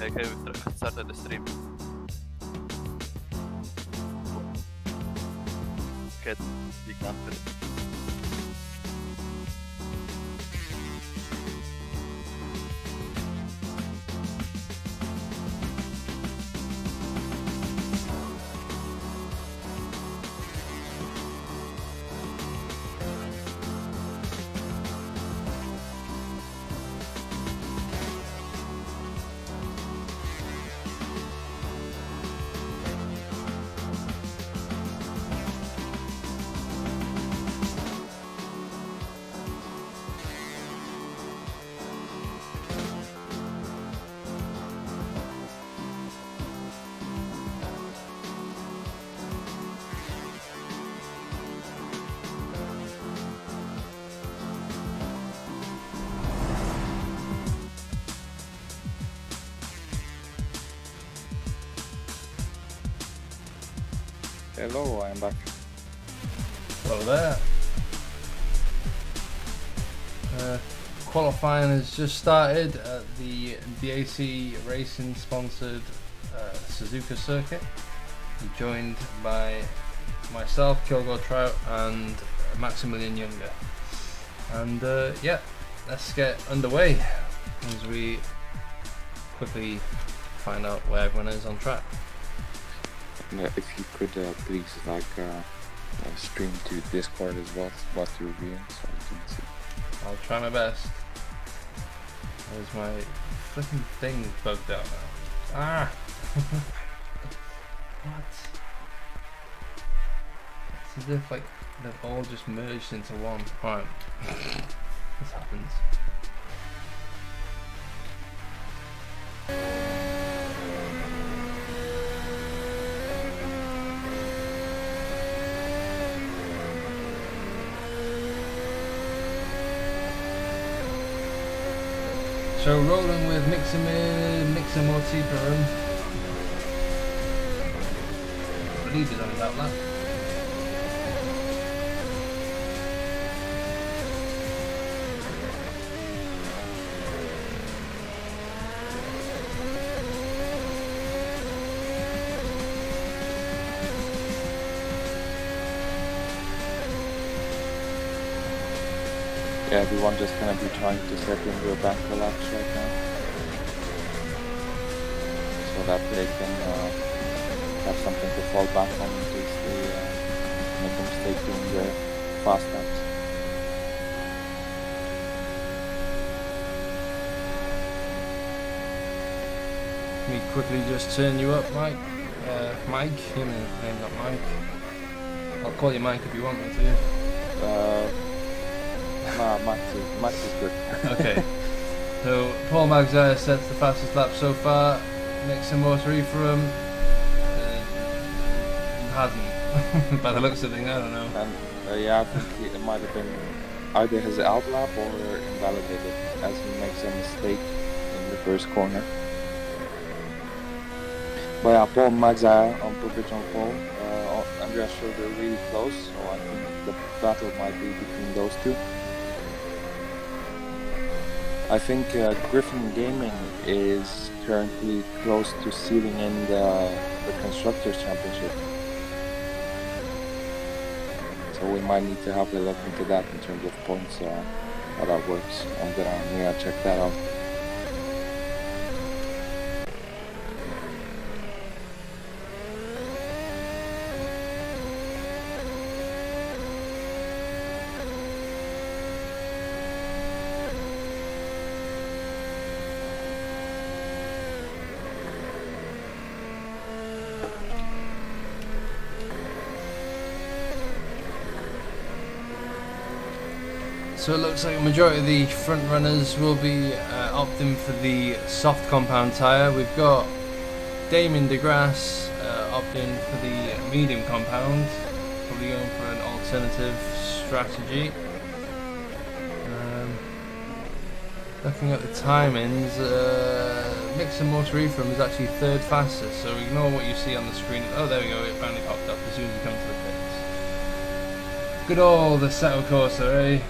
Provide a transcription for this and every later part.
Okay, we started the stream. Okay, we can finish. Hello, I'm back. Hello there. Qualifying has just started at the DAC Racing sponsored Suzuka circuit. I'm joined by myself, Kilgore Trout, and Maximilian Younger. And yeah, let's get underway as we quickly find out where everyone is on track. If you could please stream to Discord as well what you're viewing so I can see. I'll try my best. There's my flipping thing bugged out now. Ah! What? It's as if like they've all just merged into one. Alright. This happens. So rolling with Mixer Morty per run. I believe he's on his outlap. Yeah, everyone just gonna be trying to set in their back relax right now. So that they can have something to fall back on in case they make a mistake doing their fast laps. Let me quickly just turn you up, Mike. Mike, your name not Mike. I'll call you Mike if you want me to. Nah, Max is good. Okay. So Paul Magzire sets the fastest lap so far. Makes some more three for him. Hasn't. By the looks of things, I don't know. And yeah, I think it might have been either his out lap or invalidated as he makes a mistake in the first corner. But yeah, Paul Magzire on provisional pole. Andreas Schroeder really close, so I think the battle might be between those two. I think Griffin Gaming is currently close to sealing in the Constructors' Championship. So we might need to have a look into that in terms of points, how that works. I'm gonna check that out. So it looks like a majority of the front runners will be opting for the soft compound tyre. We've got Damien DeGrasse opting for the medium compound, probably going for an alternative strategy. Looking at the timings, Mixer Motor Ephraim is actually third fastest, so ignore what you see on the screen. Oh, there we go, it finally popped up as soon as we come to the pits. Good old the Assetto Corsa, eh?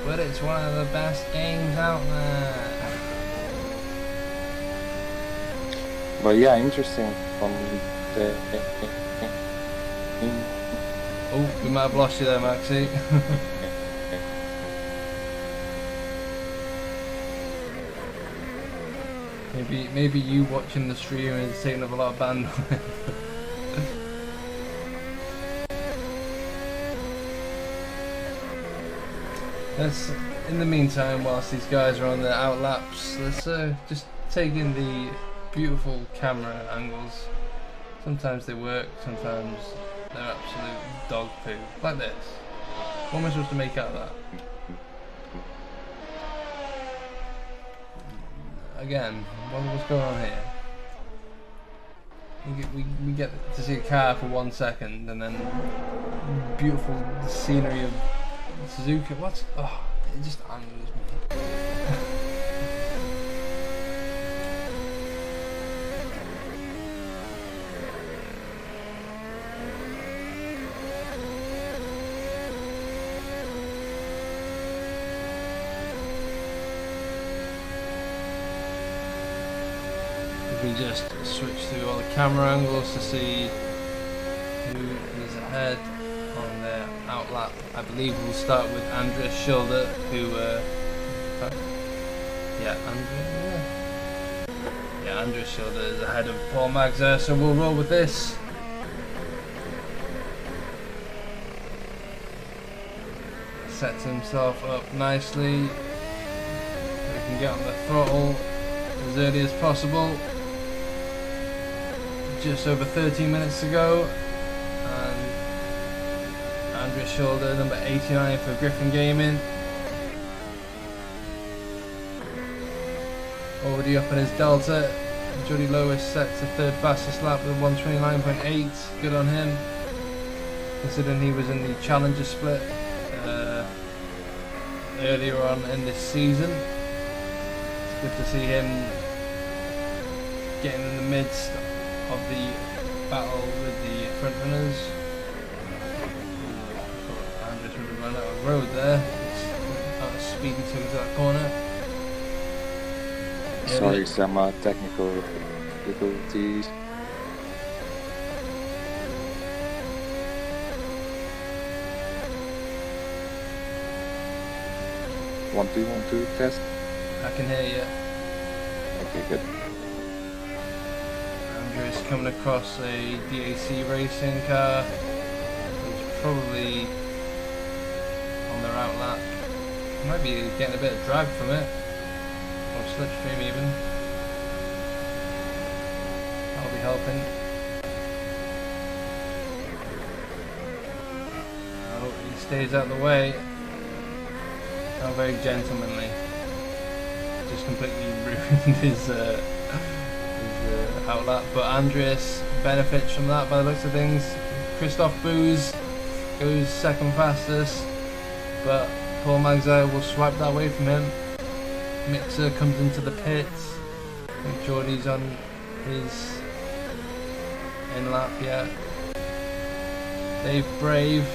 Where it's one of the best games out there. But yeah, interesting from the. Oh, we might have lost you there, Maxi. Maybe you watching the stream is taking up a lot of bandwidth. In the meantime, whilst these guys are on their outlaps, let's just take in the beautiful camera angles. Sometimes they work, sometimes they're absolute dog poo. Like this. What am I supposed to make out of that? Again, what's going on here? We get to see a car for 1 second and then beautiful scenery of Suzuka. What? Oh, it just angers me. We just switch through all the camera angles to see who is ahead on their outlap. I believe we'll start with Andreas Schilder, who Andreas Schilder is ahead of Paul Magza, so we'll roll with this. Sets himself up nicely. We can get on the throttle as early as possible. Just over 13 minutes to go, and Andreas Schilder, number 89 for Griffin Gaming, already up in his Delta. Jody Lewis sets the third fastest lap with 129.8. Good on him, considering he was in the Challenger split earlier on in this season. It's good to see him getting in the midst of the battle with the front runners. Andreas would have run out of road there. Out of speed until into that corner. Sorry, some technical difficulties. One, two, test. I can hear you. Okay, good. Andreas coming across a DAC racing car, who's probably on their outlap. Might be getting a bit of drag from it, or slipstream even. That'll be helping. Oh, he stays out of the way. How very gentlemanly. Just completely ruined his outlap, but Andreas benefits from that by the looks of things. Christoph Booz goes second fastest, but Paul Magza will swipe that away from him. Mixer comes into the pits. I think Geordie's on his in lap yet. Dave Brave.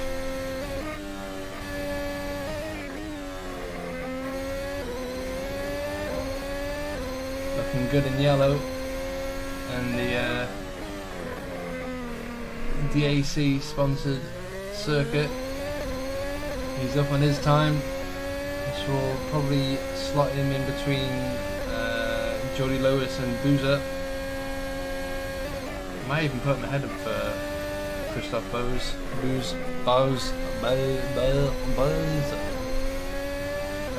Looking good in yellow. And the DAC sponsored circuit. He's up on his time. This will probably slot him in between Jody Lewis and Boozer. Might even put him ahead of Christoph Bose.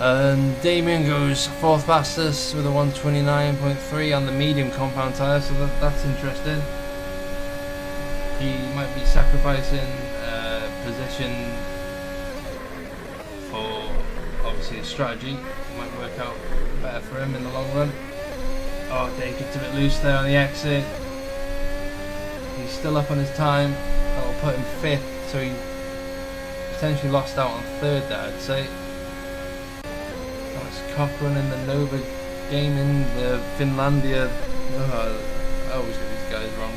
And Damien goes fourth fastest with a 129.3 on the medium compound tyre, so that's interesting. He might be sacrificing position for obviously a strategy. It might work out better for him in the long run. Oh, Dave gets a bit loose there on the exit. He's still up on his time. That'll put him fifth, so he potentially lost out on third there, I'd say. Cochran in the Nova Gaming, the Finlandia. Oh, I always get these guys wrong.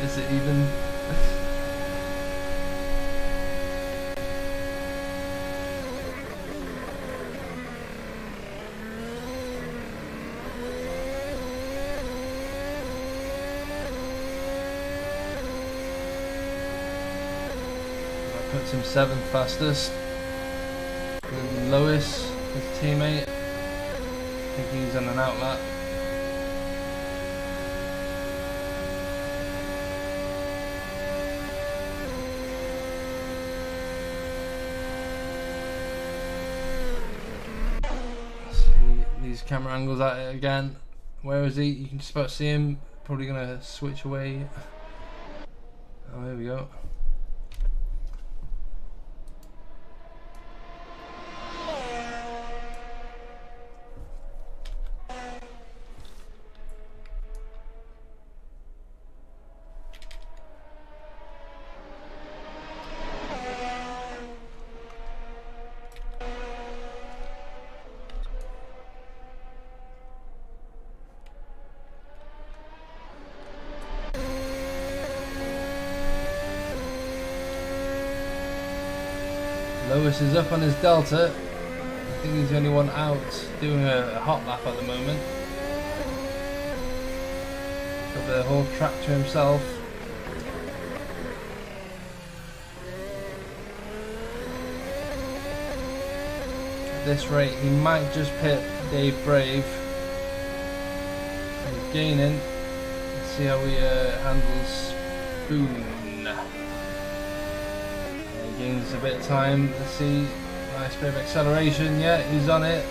Is it even? puts him 7th fastest. And Lewis, his teammate, I think he's on an outlap. See these camera angles at it again. Where is he? You can just about see him. Probably gonna switch away. Oh, there we go. Lewis is up on his Delta. I think he's the only one out doing a hot lap at the moment. Got the whole track to himself. At this rate, he might just pit Dave Brave. He's gaining. Let's see how he handles Spoon. Gains a bit of time. Let's see. Nice bit of acceleration. Yeah, he's on it.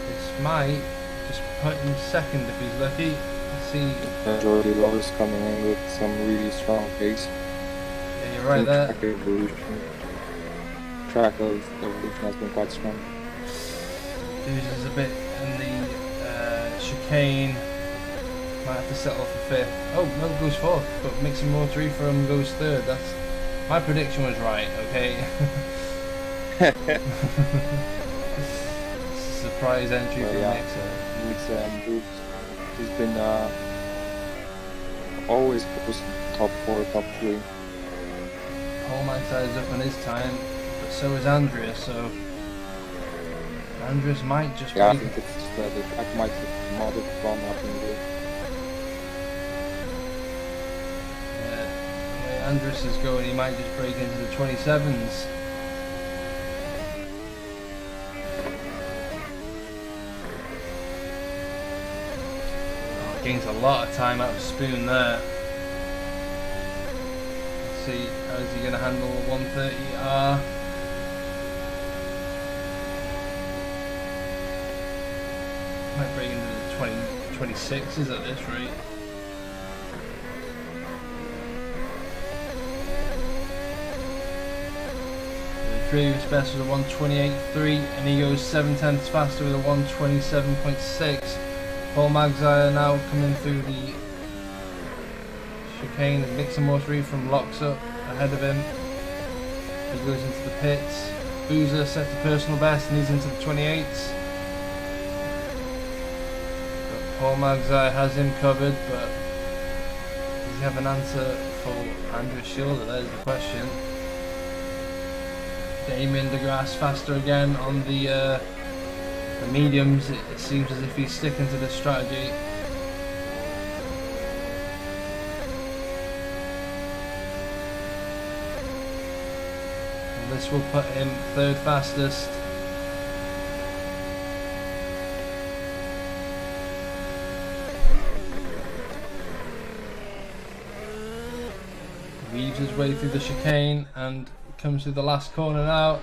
This might just put him 2nd if he's lucky. Let's see. Jordy Lewis coming in with some really strong pace. Yeah, you're right there. Track evolution has been quite strong. Loses a bit in the chicane. Might have to settle for 5th. Oh, no, goes 4th, but Mixing More 3 from goes 3rd. That's my prediction was right. Okay. Surprise entry for Mixer. He's been always close to top 4, top 3. Paul Magside's up on his time, but so is Andreas. So Andreas might just. Yeah, I think it's the track might have modeled from up in the. Andreas is going, he might just break into the 27s. Oh, gains a lot of time out of Spoon there. Let's see, how is he going to handle 130R? Might break into the 26s at this rate. Previous best was a 128.3 and he goes 7/10 faster with a 127.6. Paul Magsider now coming through the chicane. Mixing More 3 from locks up ahead of him. He goes into the pits. Boozer set the personal best and he's into the 28s. But Paul Magsider has him covered, but does he have an answer for Andreas Schilder? That is the question. Damien DeGrasse faster again on the mediums. It seems as if he's sticking to this strategy. And this will put him 3rd fastest. Weaves his way through the chicane and comes through the last corner now.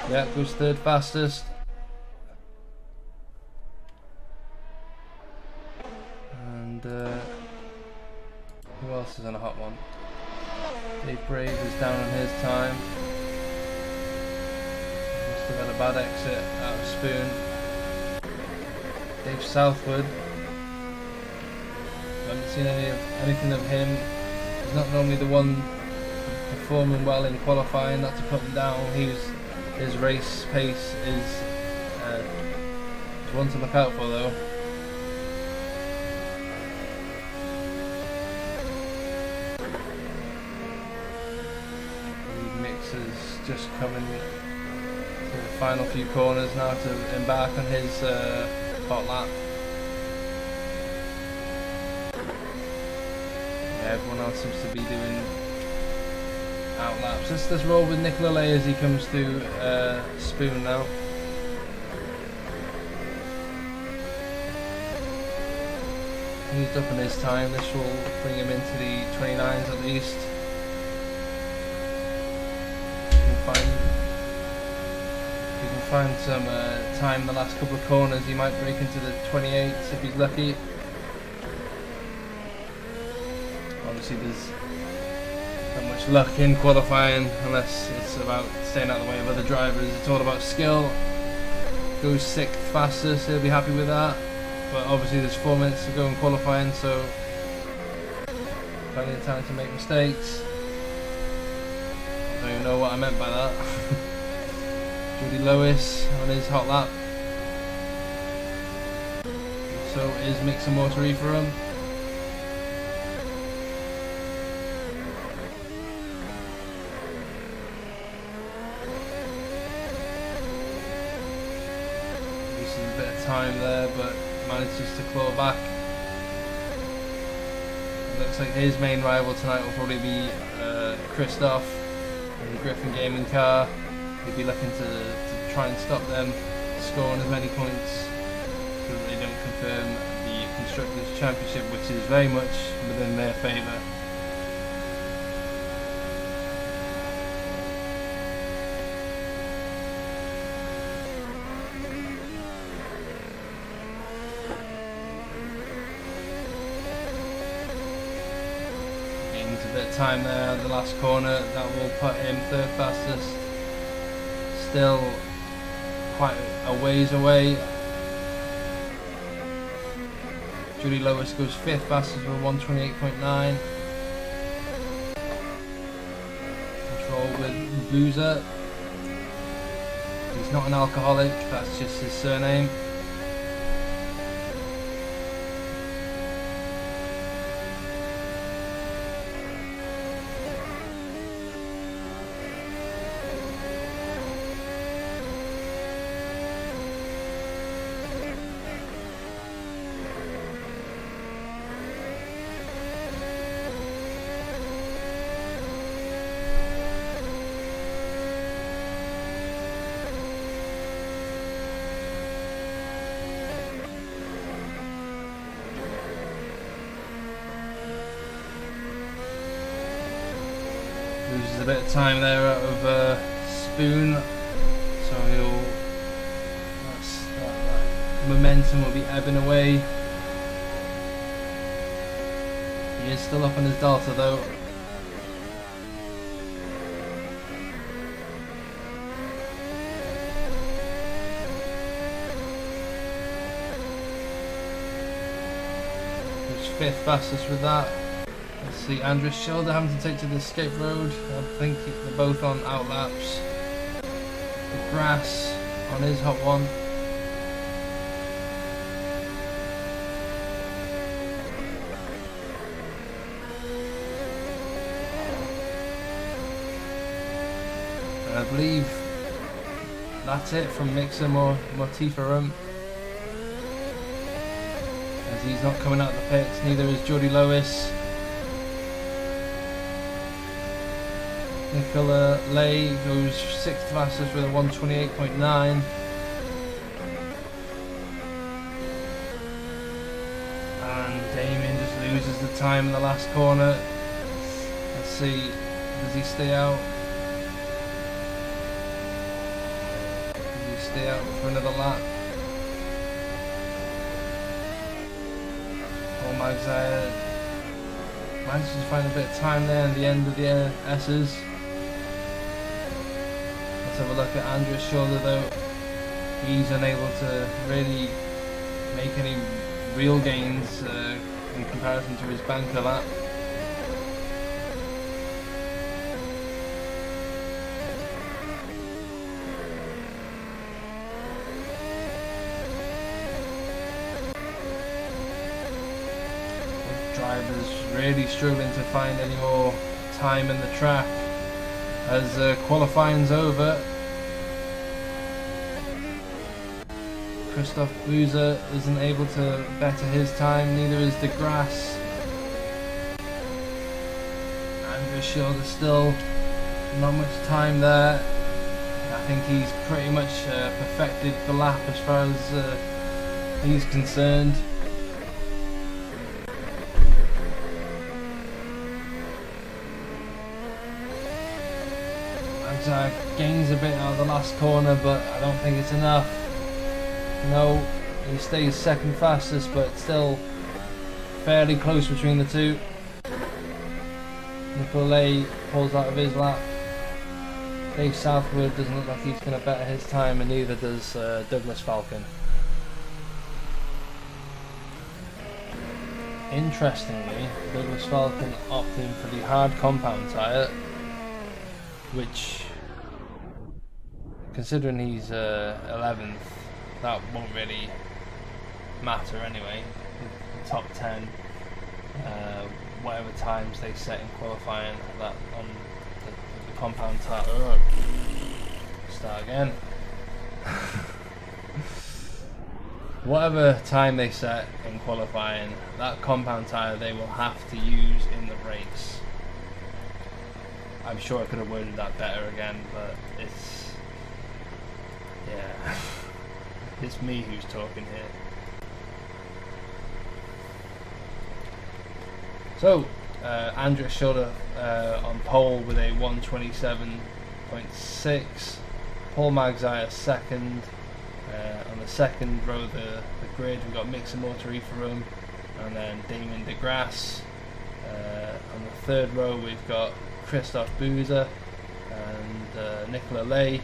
Yeah, goes 3rd fastest. And who else is on a hot one? Dave Brave is down on his time. Must have had a bad exit out of Spoon. Dave Southwood. I haven't seen anything of him. He's not normally the one performing well in qualifying, not to put him down. His race pace is one to look out for though. Mixer's just coming to the final few corners now to embark on his hot lap. everyone else seems to be doing out laps. Let's roll with Nicola Lay as he comes through Spoon now. He's up in his time. This will bring him into the 29s at least. He can find some time in the last couple of corners. He might break into the 28s if he's lucky. Obviously there's not much luck in qualifying unless it's about staying out of the way of other drivers. It's all about skill. Goes 6th fastest, he'll be happy with that. But obviously there's 4 minutes to go in qualifying, so plenty of time to make mistakes. I don't even know what I meant by that. Judy Lewis on his hot lap. So is Mixer Mortary for him. Loses a bit of time there, but manages to claw back. It looks like his main rival tonight will probably be Christoph in the Griffin Gaming car. He'll be looking to try and stop them scoring as many points so that they don't confirm the Constructors' Championship, which is very much within their favour. A bit of time there at the last corner, that will put him 3rd fastest. Still quite a ways away. Judy Lewis goes 5th fastest with 128.9. Control with Boozer. He's not an alcoholic, that's just his surname. Loses a bit of time there out of Spoon, so that momentum will be ebbing away. He is still up on his Delta though. He's 5th fastest with that. Let's see, Andres Schilder having to take to the escape road. I think they're both on outlaps. The grass on his hot one. And I believe that's it from Mixer Mortiferum. As he's not coming out of the pits, neither is Jordy Lewis. Nicola Lay goes 6th fastest with a 128.9. And Damien just loses the time in the last corner. Let's see, does he stay out? Does he stay out for another lap? Paul Magzire manages to find a bit of time there at the end of the S's. Let's have a look at Andrea's shoulder though. He's unable to really make any real gains in comparison to his banker lap. Drivers really struggling to find any more time in the track as qualifying's over. Christoph Boozer isn't able to better his time, neither is De Grasse. Andrew Schilder still not much time there. I think he's pretty much perfected the lap as far as he's concerned. Gains a bit out of the last corner, but I don't think it's enough. No, he stays second fastest, but still fairly close between the two. Nicolay pulls out of his lap. Dave Southwood doesn't look like he's going to better his time, and neither does Douglas Falcon. Interestingly, Douglas Falcon opting for the hard compound tyre, which, considering he's 11th, that won't really matter anyway. The top 10, whatever times they set in qualifying, that on the compound tyre. Start again. Whatever time they set in qualifying, that compound tyre they will have to use in the race. I'm sure I could have worded that better again, but it's, yeah, it's me who's talking here. So, Andreas Schilder on pole with a 1:27.6. Paul Magzier second. On the second row of the grid, we've got Mixer Motoriferum and then Damien de Grasse. On the third row, we've got Christoph Boozer and Nicola Lay.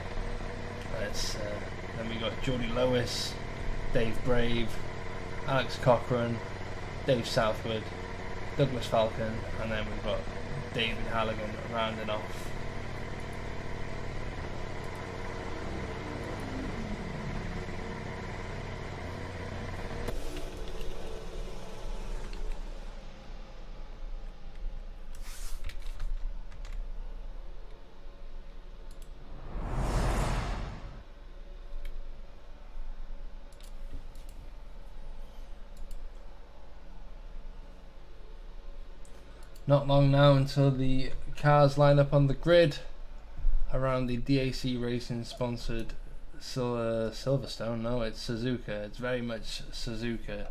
Then we got Jordy Lewis, Dave Brave, Alex Cochran, Dave Southwood, Douglas Falcon, and then we've got David Halligan rounding off. Not long now until the cars line up on the grid around the DAC Racing sponsored Silverstone. No, it's Suzuka. It's very much Suzuka.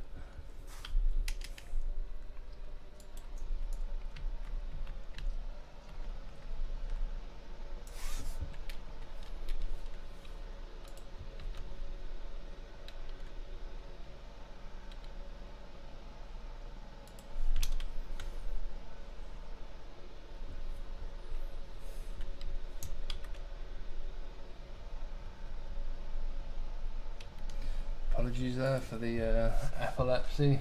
Apologies there for the epilepsy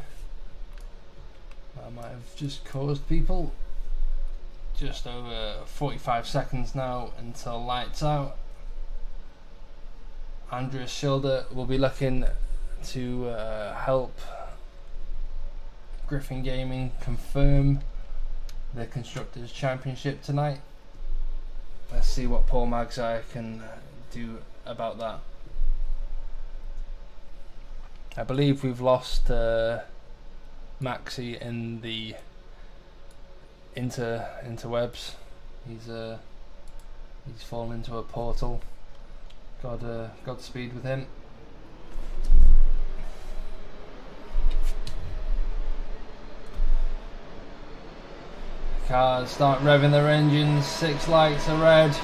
I might have just caused people. Just over 45 seconds now until lights out. Andreas Schilder will be looking to help Griffin Gaming confirm the Constructors' Championship tonight. Let's see what Paul Magzier can do about that. I believe we've lost Maxi in the interwebs. He's fallen into a portal. Godspeed with him. Cars start revving their engines. 6 lights are red,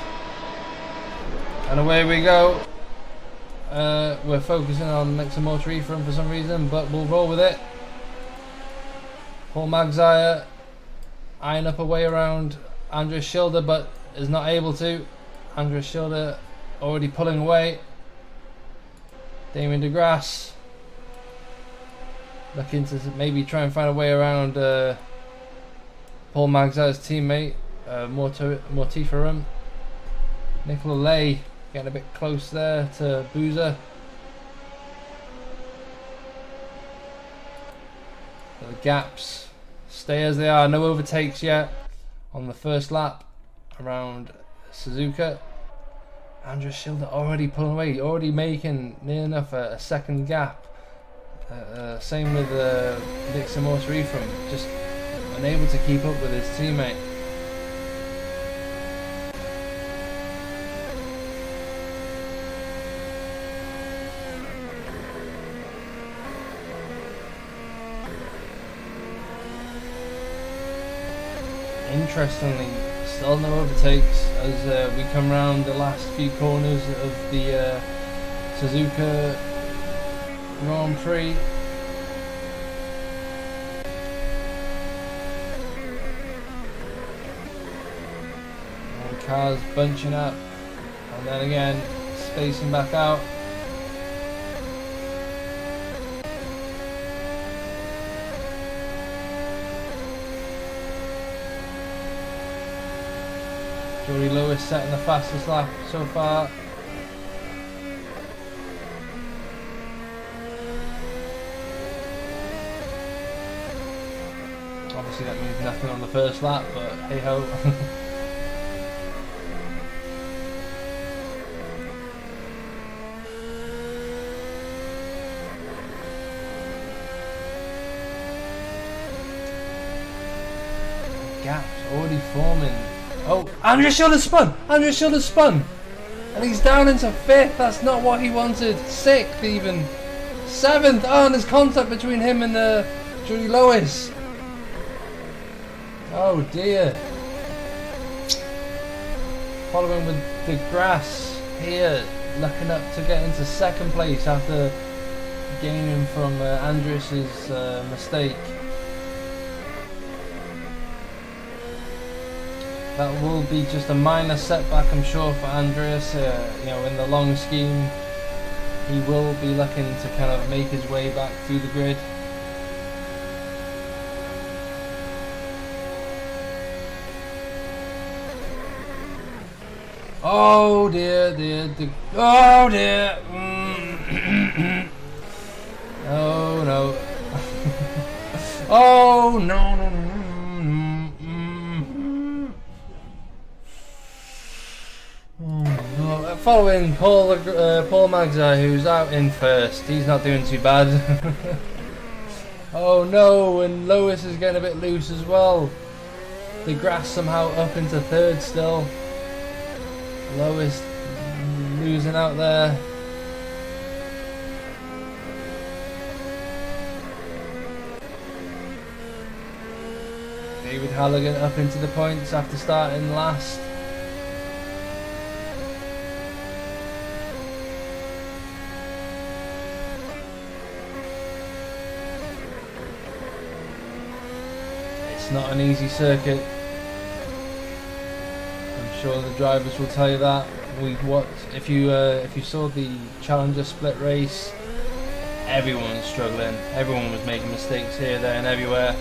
and away we go. We're focusing on Mixer Motoriferum for some reason, but we'll roll with it. Paul Magzier eyeing up a way around Andreas Schilder, but is not able to. Andreas Schilder already pulling away. Damien de Grasse looking to maybe try and find a way around Paul Magzier's teammate, Motoriferum. Nicola Lay getting a bit close there to Boozer. The gaps stay as they are, no overtakes yet on the first lap around Suzuka. Andreas Schilder already pulling away, already making near enough a second gap. Same with Mixer Motoriferum, just unable to keep up with his teammate. interestingly, still no overtakes as we come round the last few corners of the Suzuka Grand Prix. And cars bunching up, and then again spacing back out. Joey Lewis setting the fastest lap so far. Obviously that means nothing on the first lap, but hey ho. Gaps already forming. Oh, Andrea should have spun! Andrea should have spun! And he's down into 5th, that's not what he wanted. 6th even. 7th! Oh, and there's contact between him and Joey Lewis. Oh dear. Following with the grass here, looking up to get into 2nd place after gaining from Andreas's mistake. That will be just a minor setback, I'm sure, for Andreas. You know, in the long scheme, he will be looking to kind of make his way back through the grid. Oh dear, oh dear. Oh no. Oh no, no, no. Following Paul Magzai, who's out in 1st. He's not doing too bad. Oh no, and Lewis is getting a bit loose as well. The grass somehow up into 3rd still. Lewis losing out there. David Halligan up into the points after starting last. It's not an easy circuit. I'm sure the drivers will tell you that. If you saw the Challenger split race, everyone was struggling. Everyone was making mistakes here, there, and everywhere.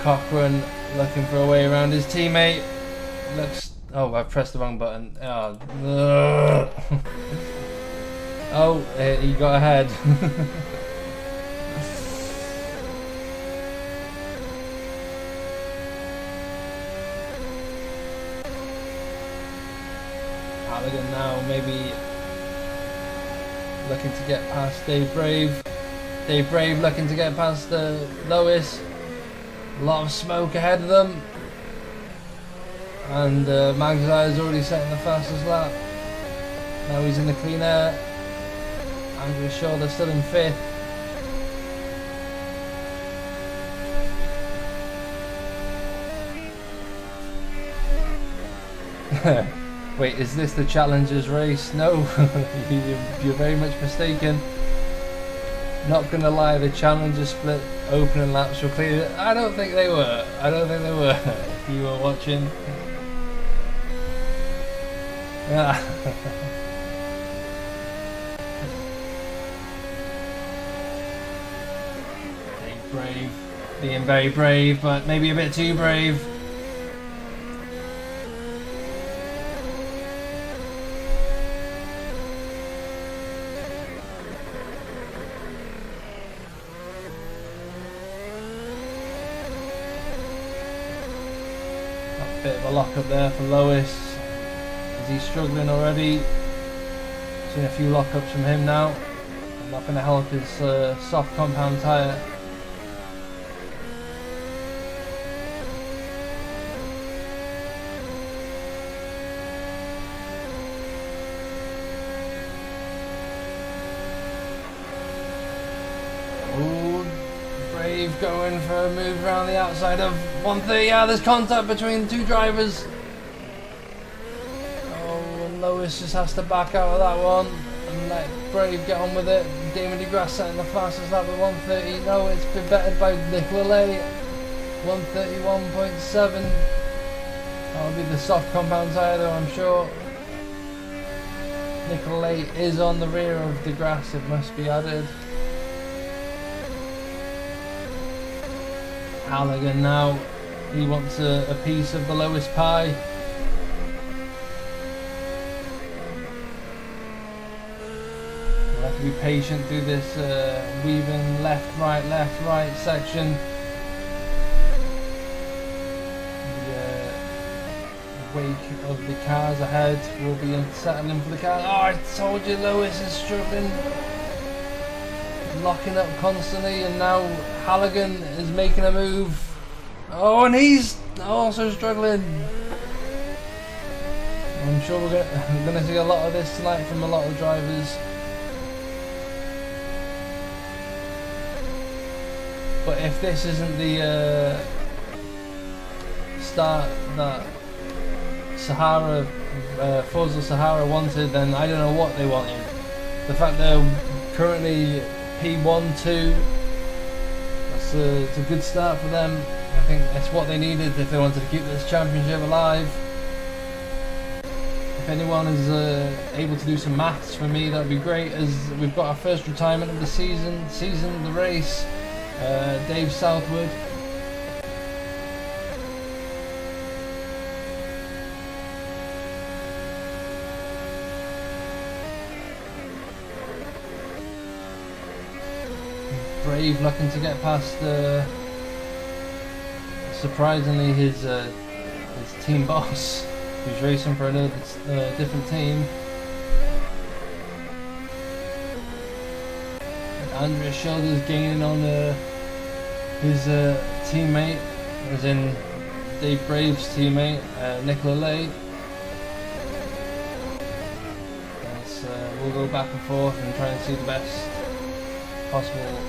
Cochran looking for a way around his teammate. Oh, I pressed the wrong button. Oh, oh, he got ahead. Halligan now maybe looking to get past Dave Brave. Dave Brave looking to get past Lewis. A lot of smoke ahead of them. And Magzai is already setting the fastest lap. Now he's in the clean air. Andrew Shaw, they're still in 5th. Wait, is this the Challengers race? No, you're very much mistaken. Not gonna lie, the Challenger split opening laps were clear. I don't think they were. I don't think they were. If you were watching. Yeah. Being brave. Being very brave, but maybe a bit too brave. Bit of a lock up there for Lewis. Is he struggling already? Seen a few lockups from him now. Not going to help his soft compound tyre. Brave going for a move around the outside of 130. Yeah, there's contact between the two drivers. Oh, and Lewis just has to back out of that one and let Brave get on with it. Damon DeGrasse setting the fastest lap with 130. No, it's been bettered by Nicola Lay. 131.7. That'll be the soft compound tyre though, I'm sure. Nicola Lay is on the rear of DeGrasse, it must be added. Halligan now, he wants a piece of the lowest pie. We'll have to be patient through this weaving left, right section. The wake of the cars ahead will be settling for the car. Oh, I told you Lewis is struggling. Locking up constantly, and now Halligan is making a move. Oh, and he's also struggling. I'm sure we're going to see a lot of this tonight from a lot of drivers. But if this isn't the start that Forza Sahara wanted, then I don't know what they wanted. The fact they're currently P1-2, it's a good start for them. I think that's what they needed if they wanted to keep this championship alive. If anyone is able to do some maths for me, that would be great, as we've got our first retirement of the season of the race. Dave Southwood. Brave looking to get past surprisingly his team boss, who's racing for another different team. Andrea Schilder's gaining on his teammate, as in Dave Brave's teammate, Nicola Lay. We'll go back and forth and try and see the best possible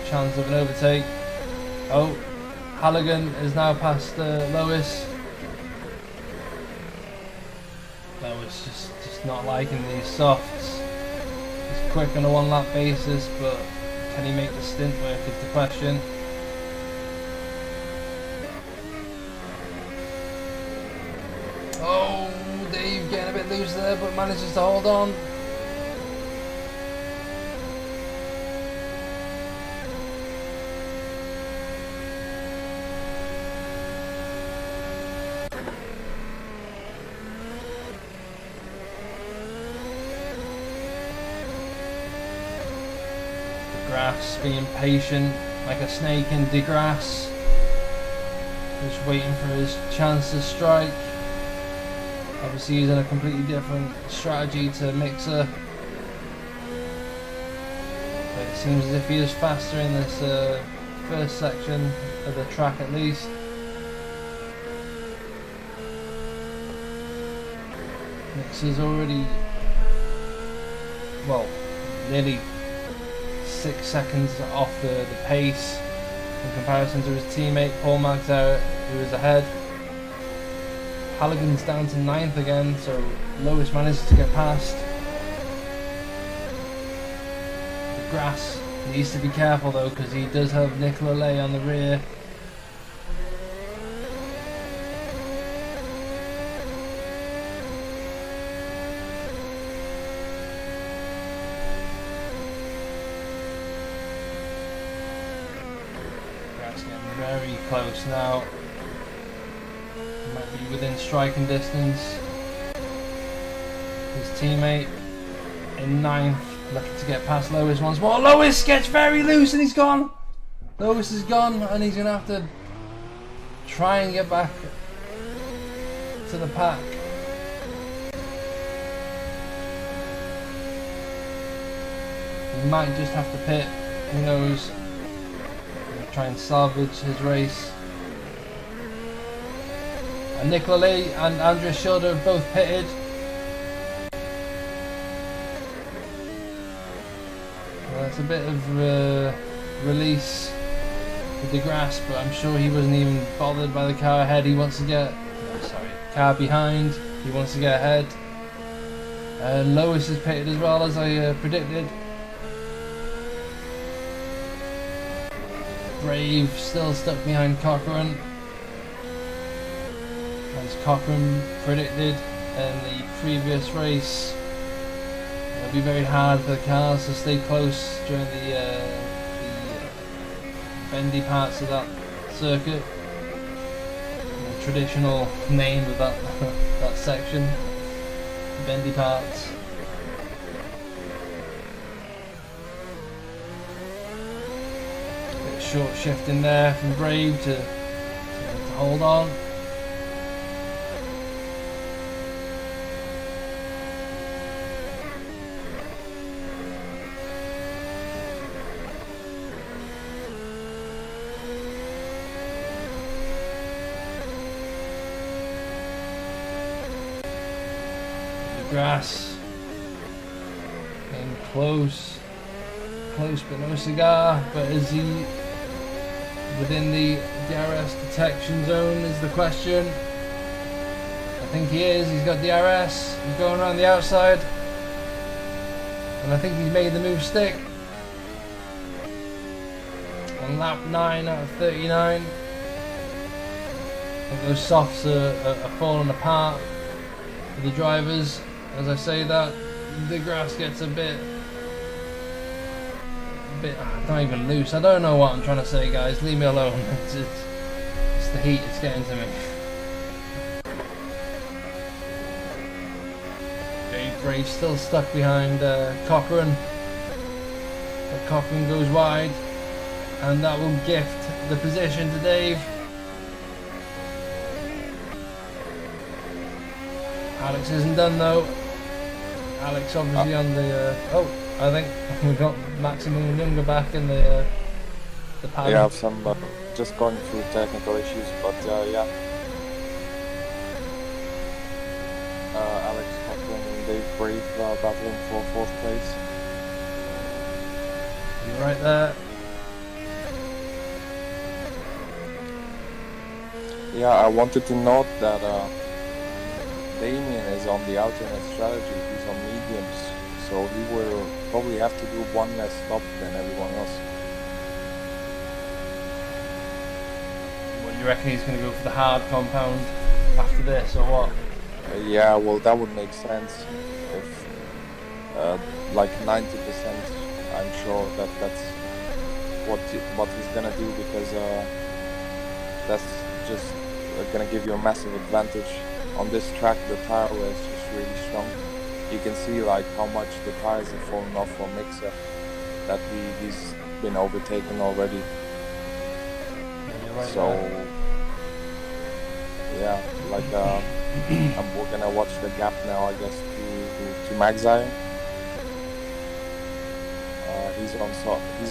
chance of an overtake. Oh, Halligan is now past Lewis. Lewis just not liking these softs. He's quick on a one lap basis, but can he make the stint work is the question. Oh, Dave getting a bit loose there, but manages to hold on. DeGrasse being patient like a snake in DeGrasse, just waiting for his chance to strike. Obviously using a completely different strategy to Mixer, but it seems as if he is faster in this first section of the track at least. Mixer's already, well, nearly 6 seconds off the pace in comparison to his teammate Paul Magdauer, who is ahead. Halligan's down to 9th again, so Lewis manages to get past. DeGrasse needs to be careful though, because he does have Nicola Lay on the rear. Very close now. Might be within striking distance. His teammate in 9th, looking to get past Lewis once more. Lewis gets very loose and he's gone. Lewis is gone, and he's gonna have to try and get back to the pack. He might just have to pit. Who knows? Try and salvage his race. And Nicola Lay and Andrea Schilder have both pitted. Well, that's a bit of release the grass, but I'm sure he wasn't even bothered by the car ahead. He wants to get, car behind. He wants to get ahead. Lewis is pitted as well, as I predicted. Brave still stuck behind Cochrane, as Cochrane predicted in the previous race. It'll be very hard for the cars to stay close during the bendy parts of that circuit. The traditional name of that that section, bendy parts. Bit of short shift in there from Brave to hold on. Grass, getting close but no cigar. But is he within the DRS detection zone is the question. I think he is. He's got DRS. He's going around the outside, and I think he's made the move stick on lap 9 out of 39. I think those softs are falling apart for the drivers. As I say that, the grass gets a bit not even loose. I don't know what I'm trying to say, guys. Leave me alone. It's the heat. It's getting to me. Brave still stuck behind Cochrane. But Cochrane goes wide, and that will gift the position to Dave. Alex isn't done though. Alex obviously on the I think we got Maximum Younger back in the panel. Yeah, some just going through technical issues, but yeah. Alex Cochrane and Dave Brave battling for 4th place. You're right there. Yeah, I wanted to note that Damien is on the alternate strategy. He's on mediums, so he will probably have to do one less stop than everyone else. What, you reckon he's going to go for the hard compound after this, or what? Yeah, well, that would make sense. If like 90%, I'm sure that's what he's gonna do, because that's just gonna give you a massive advantage. On this track, the tire wear is just really strong. You can see like how much the tires have fallen off for Mixer, that he's been overtaken already. Right so there. yeah, like we're gonna watch the gap now, I guess, to Magzire. He's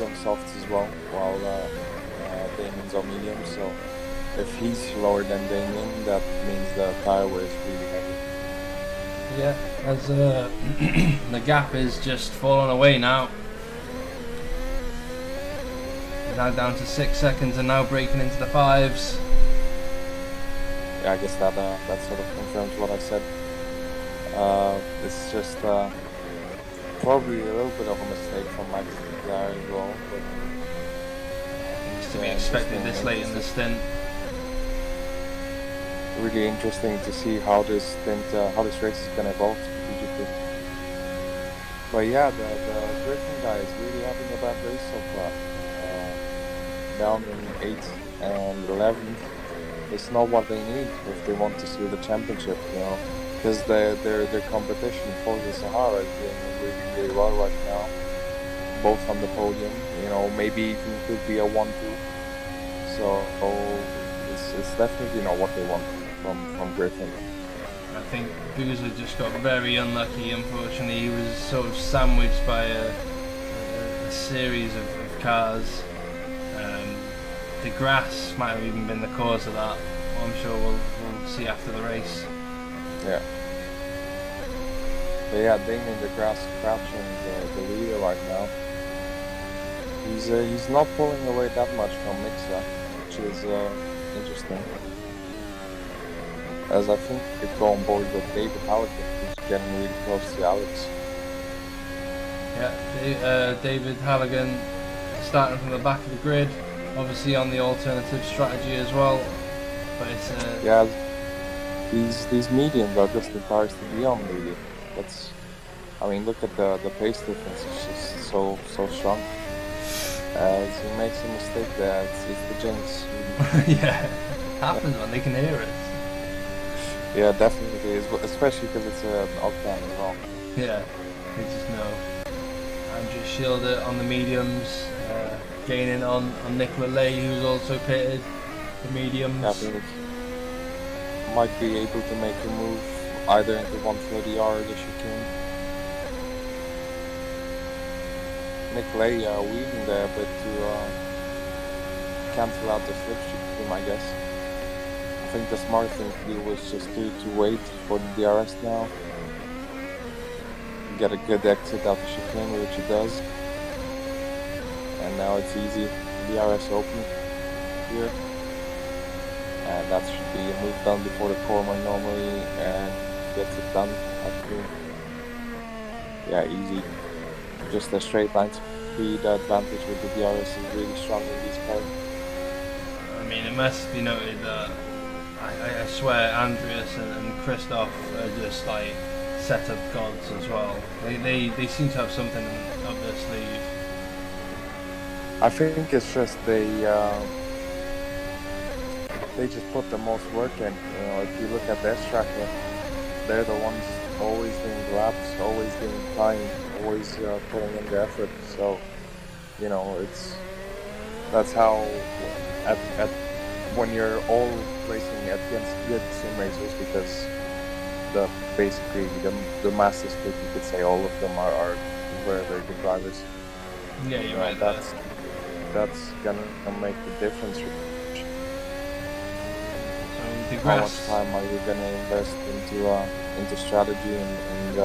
on softs as well, while Damien's on medium. So if he's slower than Damien, that means the tire wear is really heavy. Yeah, as the gap is just falling away now. Now down to 6 seconds and now breaking into the 5s. Yeah, I guess that sort of confirms what I said. It's just probably a little bit of a mistake from Max there as well. But it's to be expected this late in the stint. Really interesting to see how this race is going to evolve strategically. But yeah, the Griffin guy is really having a bad race so far. Down in 8th and 11th. It's not what they need if they want to steal the championship, you know, because their competition, Forza Sahara, is doing really, really well right now. Both on the podium, you know, maybe even could be a 1-2. So it's definitely not what they want from Griffin. I think Boozer just got very unlucky. Unfortunately, he was sort of sandwiched by a series of cars. The grass might have even been the cause of that. I'm sure we'll see after the race. Yeah. But yeah, Damien the grass crouching the leader right now. He's not pulling away that much from Mixa, which is interesting. As I think we could go on board with David Halligan, who's getting really close to Alex. Yeah, David Halligan starting from the back of the grid, obviously on the alternative strategy as well. But it's yeah, these mediums are just the cars to be on, really. I mean, look at the pace difference; it's just so strong. As he makes a mistake there, it's the jinx. yeah, it happens when they can hear it. Yeah, definitely, especially because it's an octane as well. Yeah, they just know. Andrew Schilder on the mediums, gaining on Nicola Lay, who's also pitted the mediums. Yeah, I think might be able to make a move either into 130R or the chicane. Nicola weaving there, but to cancel out the slipstream, I guess. I think the smart thing to do was just to wait for the DRS now. Get a good exit out the chicane, which it does. And now it's easy. DRS open here. And that should be a move done before the corner normally, and gets it done. Actually. Yeah, easy. Just a straight line speed advantage with the DRS is really strong in these cars. I mean, it must be noted that I swear Andreas and Christoph are just like setup gods as well. They seem to have something up their sleeve. I think it's just they just put the most work in. You know, if you look at their tracker, they're the ones always doing laps, always doing time, always putting in the effort. So, you know, that's how at when you're all racing against good sim racers, because basically the master split, you could say all of them are very good drivers. Yeah, you're right. That's gonna make the difference. So how much time are you gonna invest into strategy and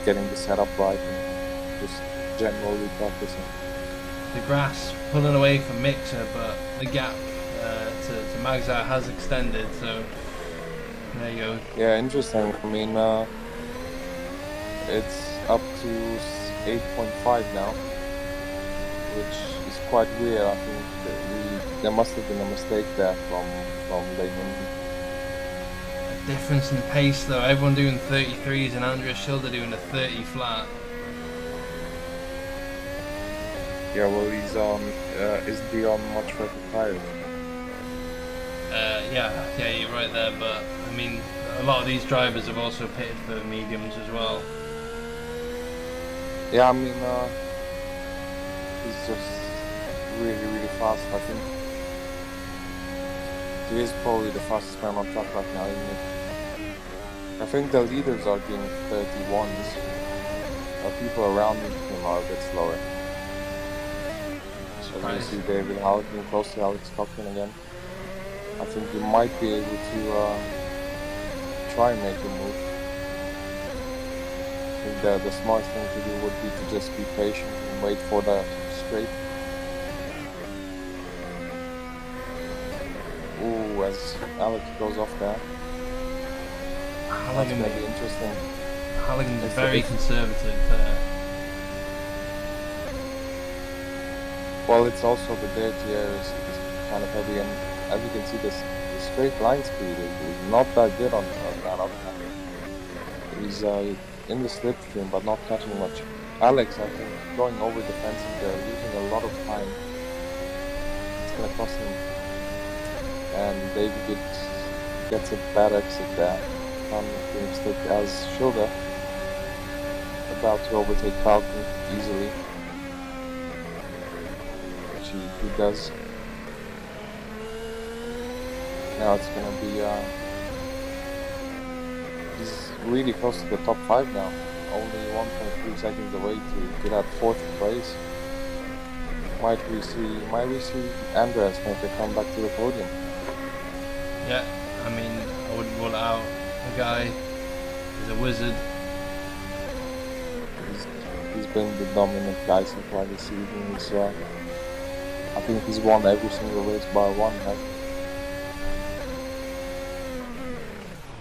getting the setup right and just generally practicing? The grass pulling away from Mixer, but the gap to Magzar has extended, so there you go. Yeah, interesting. I mean, it's up to 8.5 now, which is quite weird. I think there must have been a mistake there from Lehman. Difference in pace though, everyone doing 33s and Andreas Schilder doing a 30 flat. Yeah, well, he's on, isn't he on much better tires? Yeah, you're right there, but I mean, a lot of these drivers have also pitted for mediums as well. Yeah, I mean, he's just really fast. I think he is probably the fastest man on track right now, isn't he? I think the leaders are doing 31s. People around him are a bit slower. So you see David Halligan close to Alex Cochran again. I think you might be able to try and make a move. I think the smart thing to do would be to just be patient and wait for the straight. Ooh, as Alex goes off there. That's going to be interesting. Halligan's very conservative there. Well, it's also the dirty air is kind of heavy, and as you can see, the straight line speed is not that good on that upcoming. He's in the slipstream, but not catching much. Alex, I think, going over the fencing there, losing a lot of time. It's going to cost him. And David gets a bad exit there. Can't make the mistake as Schilder about to overtake Falcon easily. Which he does. Now it's going to be, he's really close to the top 5 now. Only 1.3 seconds away to that 4th place. Might we see Andreas make a comeback to the podium? Yeah, I mean, I wouldn't rule it out. The guy is a wizard. He's been the dominant guy so far this season. I think he's won every single race bar one, right?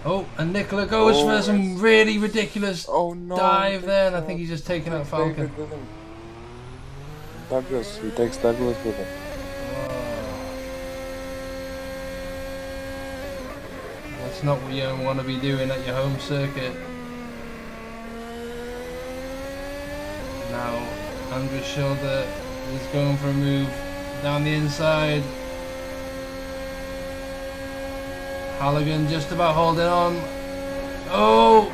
Oh, and Nicola goes for some really ridiculous no, dive there, and I think he's just taken out Falcon. Douglas, he takes Douglas with him. That's not what you want to be doing at your home circuit. Now, Andreas Schilder is going for a move down the inside. Halligan just about holding on. Oh!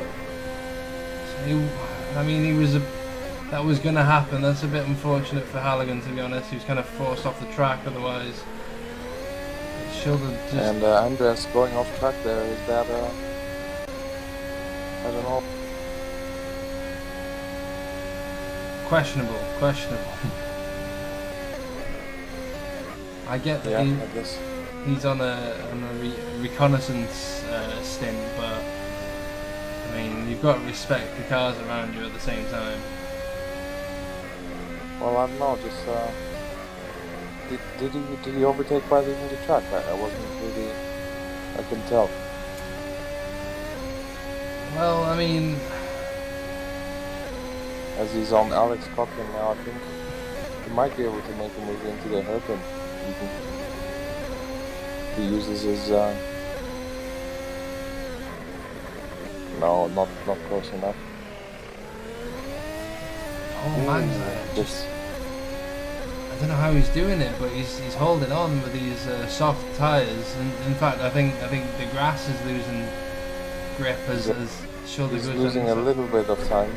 That was going to happen. That's a bit unfortunate for Halligan, to be honest. He was kind of forced off the track otherwise. Schilder just... And Andreas going off track there. Is that I don't know. Questionable. I get that he's on a reconnaissance stint, but I mean, you've got to respect the cars around you at the same time. Well, I don't know. Just did he overtake by leaving the track? I wasn't really. I couldn't tell. Well, I mean, as he's on Alex Cochran now, I think he might be able to make a move into the hairpin. He uses his no, not close enough. Oh man, I don't know how he's doing it, but he's holding on with these soft tyres. And in fact, I think the grass is losing grip as Schilder goes. He's losing a little bit of time.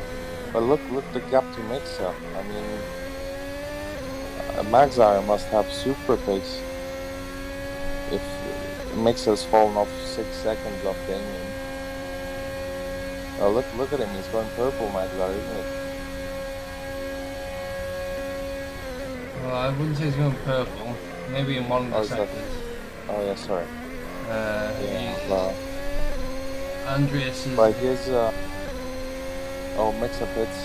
But look the gap to Mixer. I mean, Magzire must have super pace. If Mixer's fallen off 6 seconds off Damien. Oh, look at him. He's going purple, Magzire, isn't it? Well, I wouldn't say he's going purple. Maybe in one of the sectors. Oh yeah, sorry. Andreas is... But his... Mixer pits.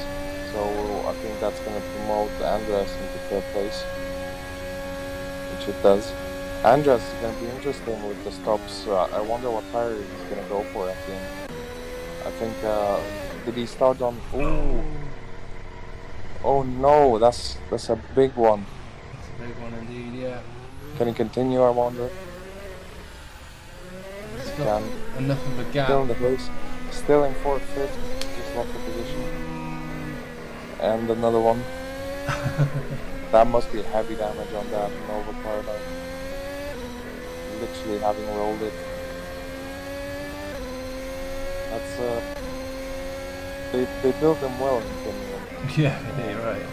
So I think that's going to promote Andreas into third place. Which it does. Andreas is going to be interesting with the stops. I wonder what tire he's going to go for at the end. I think... did he start on... Ooh! Oh no, that's a big one. That's a big one indeed, yeah. Can he continue, I wonder? He's got enough of a gap. Still in the race. Still in 4th, 5th. Just lost the position. And another one. That must be heavy damage on that Nova car. Literally having rolled it. That's they built them well in Finland. Yeah, you're right.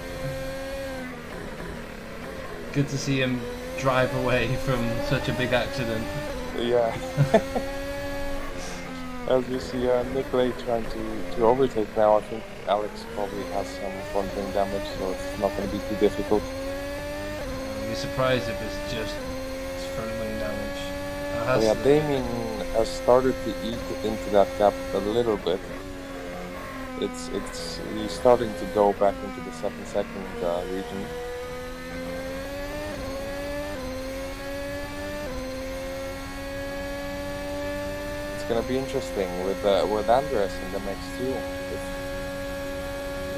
Good to see him drive away from such a big accident. Yeah. As you see Nicolay trying to overtake now, I think Alex probably has some front wing damage, so it's not going to be too difficult. I'd be surprised if it's just front wing damage. Damien has started to eat into that gap a little bit. He's starting to go back into the 7-second region. It's gonna be interesting with Andreas in the next two.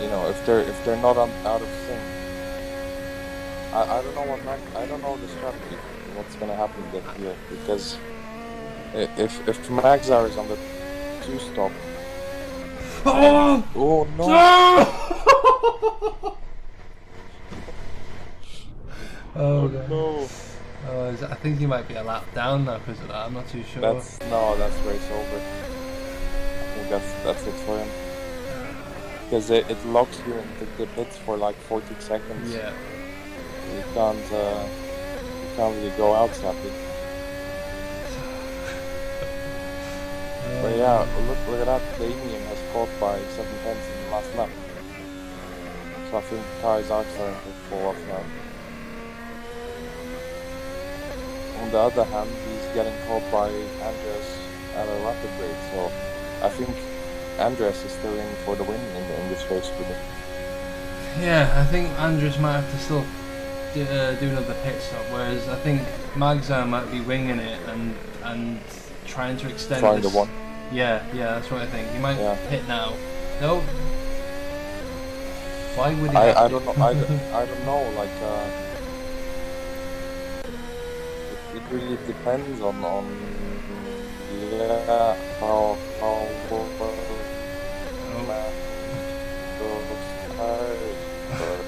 If they're not out of sync. I don't know I don't know the strategy. What's gonna happen this year, because if Magzar is on the 2-stop. Oh no! Oh no! I think he might be a lap down now because of that. I'm not too sure. That's race over. I think that's it for him. Because it locks you into the pits for like 40 seconds. Yeah. You can't really go out sadly. But yeah, look at that. Damien has caught by 7 tenths in the last lap. So I think the tires are starting to fall off now. On the other hand, he's getting caught by Andreas at a rapid rate. So I think Andreas is still in for the win in this race with him. Yeah, I think Andres might have to still do another pit stop, whereas I think Magza might be winging it and trying to extend Trying this. the one. Yeah, that's what I think. He might Yeah. pit now. No. Why would he? I don't know. I don't know. Like it really depends on yeah how well those tires. But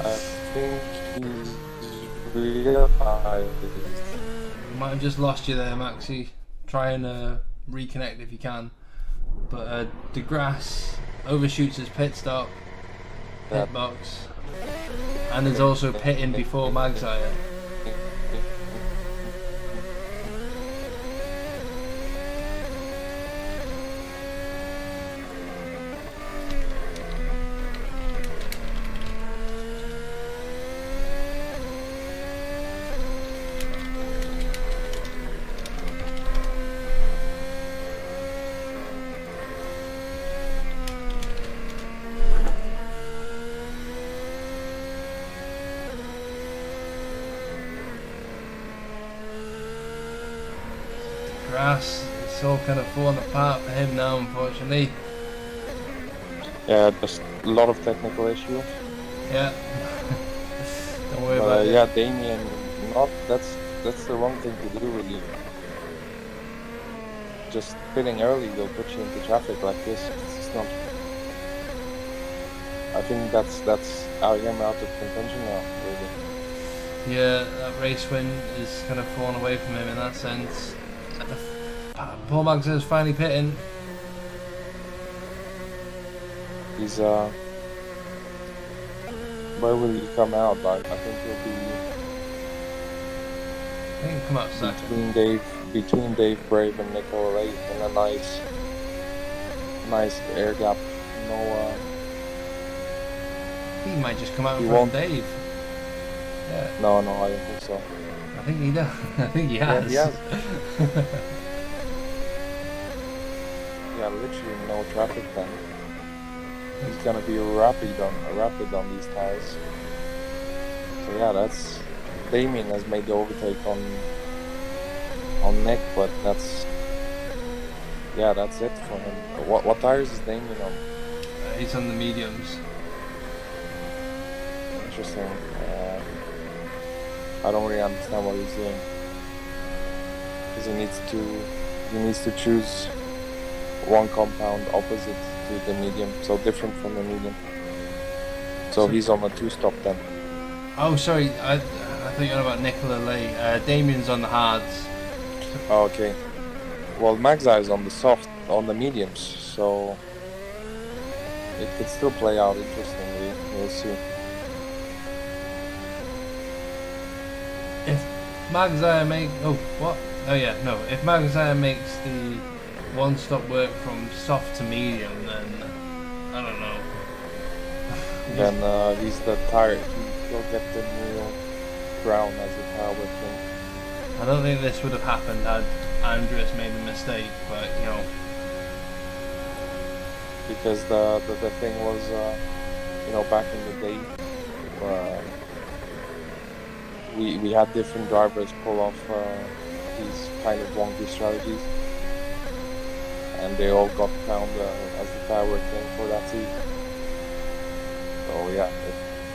I think he's realized. Might have just lost you there, Maxi. Try and reconnect if you can. But DeGrasse overshoots his pit stop, pit box, and is also pitting before Magzire. Grass, it's all kind of falling apart for him now, unfortunately. Yeah, just a lot of technical issues. Yeah. Don't worry about it. Yeah, Damien, that's the wrong thing to do really. Just pitting early will put you into traffic like this. It's not. I think that's him out of contention now, really. Yeah, that race win is kind of fallen away from him in that sense. Paul Magza is finally pitting. He's where will he come out? Like I think he'll be I think he'll come out second. between Dave Brave and Nicola Ray in a nice air gap. No, He might just come out He in front of won't. Dave. Yeah, no, I don't think so. I think he does. I think he has. Yeah, yeah, literally no traffic then. He's gonna be rapid on these tires. So yeah, that's Damien has made the overtake on Nick, but that's it for him. What tires is Damien on? He's on the mediums. Interesting. I don't really understand what he's doing. Because he needs to choose one compound opposite to the medium, so different from the medium. So he's on a 2-stop then. Oh, sorry, I thought you were on about Nicola Lay. Damien's on the hards. Oh, okay. Well, Magza is on the mediums, so it could still play out interestingly. We'll see. If Magzire if Magzire makes the one-stop work from soft to medium, then I don't know. Then he's the tire. He'll get the new crown as a power king. I don't think this would have happened had Andreas made a mistake, but you know. Because the thing was, back in the day, we had different drivers pull off these kind of wonky strategies, and they all got crowned as the power king for that season. So yeah,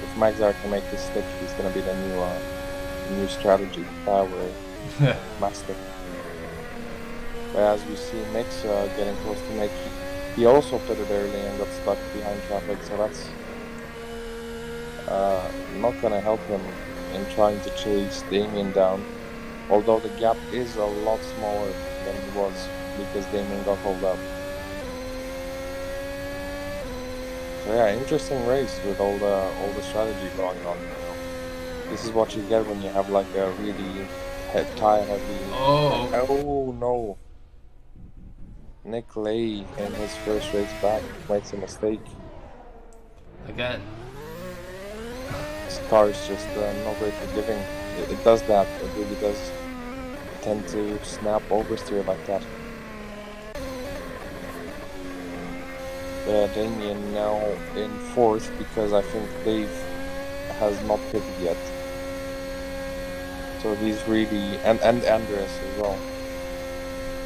if Magzar can make this stick, he's gonna be the new strategy power master. But as we see Nick's getting close to Nick, he also pitted early and got stuck behind traffic, so that's not gonna help him in trying to chase Damien down. Although the gap is a lot smaller than it was because Damien got hold up. So yeah, interesting race with all the strategy going on. This is what you get when you have like a really tire heavy. Oh no! Nick Lay in his first race back makes a mistake. Again. His car is just not very forgiving. It does that. It really does tend to snap oversteer like that. Damien now in fourth because I think Dave has not pitted yet. So he's really and Andres as well.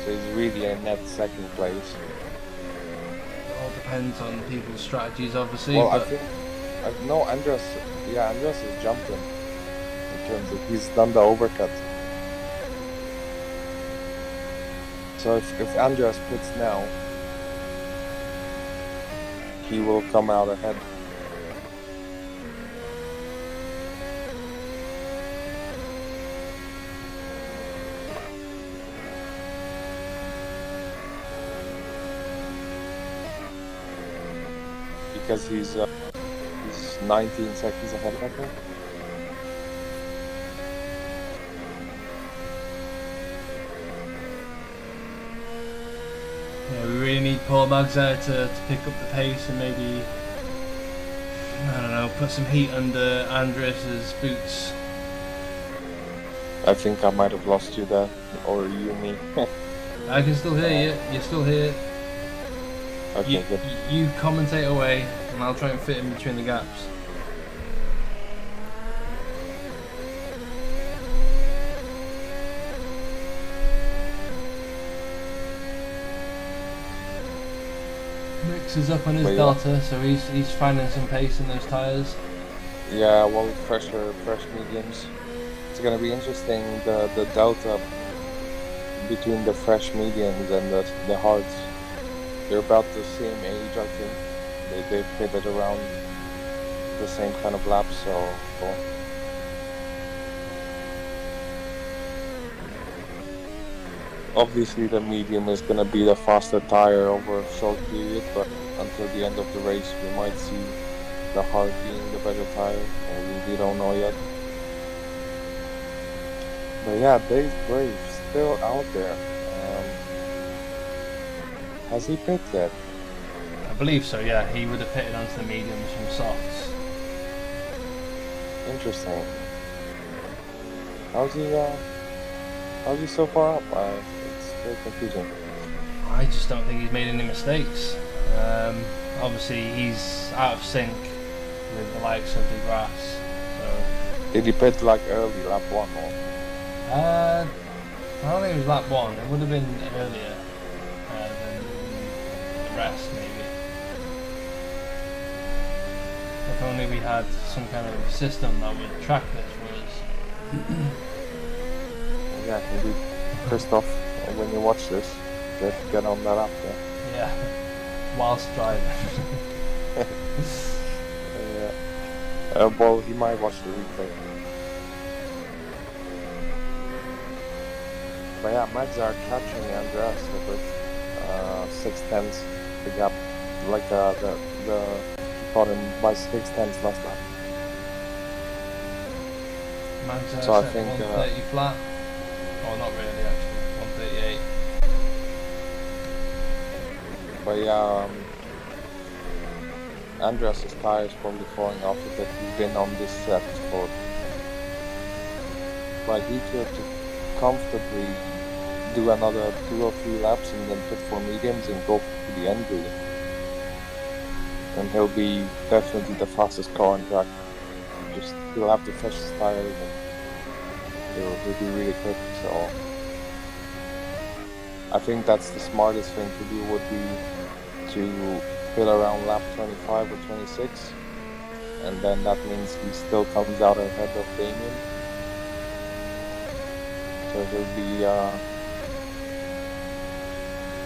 So he's really in net second place. It all depends on people's strategies, obviously. Well, but I think no Andres. Yeah, Andres is jumping in terms of he's done the overcut. So if Andres pits now, he will come out ahead. Because he's 19 seconds ahead, I think. yeah, we really need Paul Maggs there to pick up the pace and maybe, I don't know, put some heat under Andres's boots. I think I might have lost you there, or you, me. I can still hear you. You're still here. Okay, good. You commentate away, and I'll try and fit in between the gaps. Mix is up on his But yeah. delta, so he's finding some pace in those tyres. Yeah, well, fresh mediums. It's gonna be interesting, the delta between the fresh mediums and the hards. They're about the same age, I think. They pitted around the same kind of laps, so well. Obviously the medium is gonna be the faster tire over a short period, but until the end of the race we might see the hard being the better tire, or we don't know yet. But yeah, Dave Brave still out there. Has he picked yet? I believe so, yeah. He would have pitted onto the mediums from softs. Interesting. How's he so far up? It's very confusing. I just don't think he's made any mistakes. Obviously, he's out of sync with the likes of DeGrasse. So, Did he pit like early, lap 1 or? I don't think it was lap 1. It would have been earlier than the rest, maybe. If only we had some kind of system that would track this for us. Yeah, indeed. Christoph, when you watch this, get on that app, yeah. Yeah, whilst driving. Well, he might watch the replay. But yeah, Mags are catching Andreas with 6/10 the gap, like the he caught him by 6/10 last lap. Mag's So I set think, 130 flat. Oh, not really, actually. 138. But yeah, Andreas' tire is probably falling off a bit. He's been on this set for like he could comfortably do another 2 or 3 laps and then pit for mediums and go to the end really. And he'll be definitely the fastest car on track. He'll have the freshest tires and he'll be really quick. So I think that's the smartest thing to do would be to pit around lap 25 or 26, and then that means he still comes out ahead of Damien. So he'll be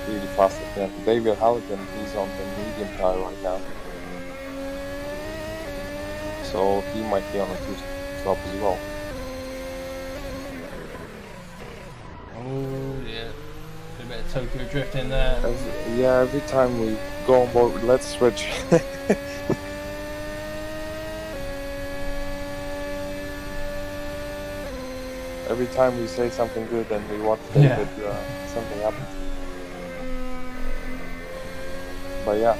really fast at the end. David Halligan, he's on the medium tire right now, so he might be on a 2-stop as well. Oh, yeah. A bit of Tokyo drift in there. Every time we go on board, let's switch. Every time we say something good and we watch David, something happens. But yeah,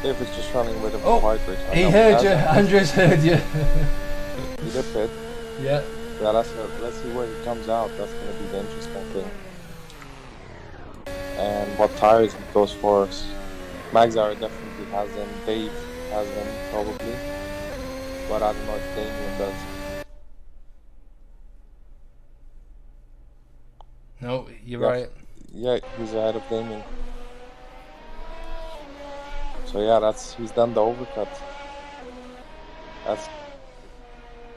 David's just running a bit of a wide race. He heard you. Andres heard you. He did pit. Yeah. Yeah, let's see where he comes out. That's going to be the interesting thing. and what tires he goes for. Magzar definitely has them. Dave has them probably, but I don't know if Damien does. No, you're Yeah. right. Yeah, he's ahead of Damien. So yeah, he's done the overcut.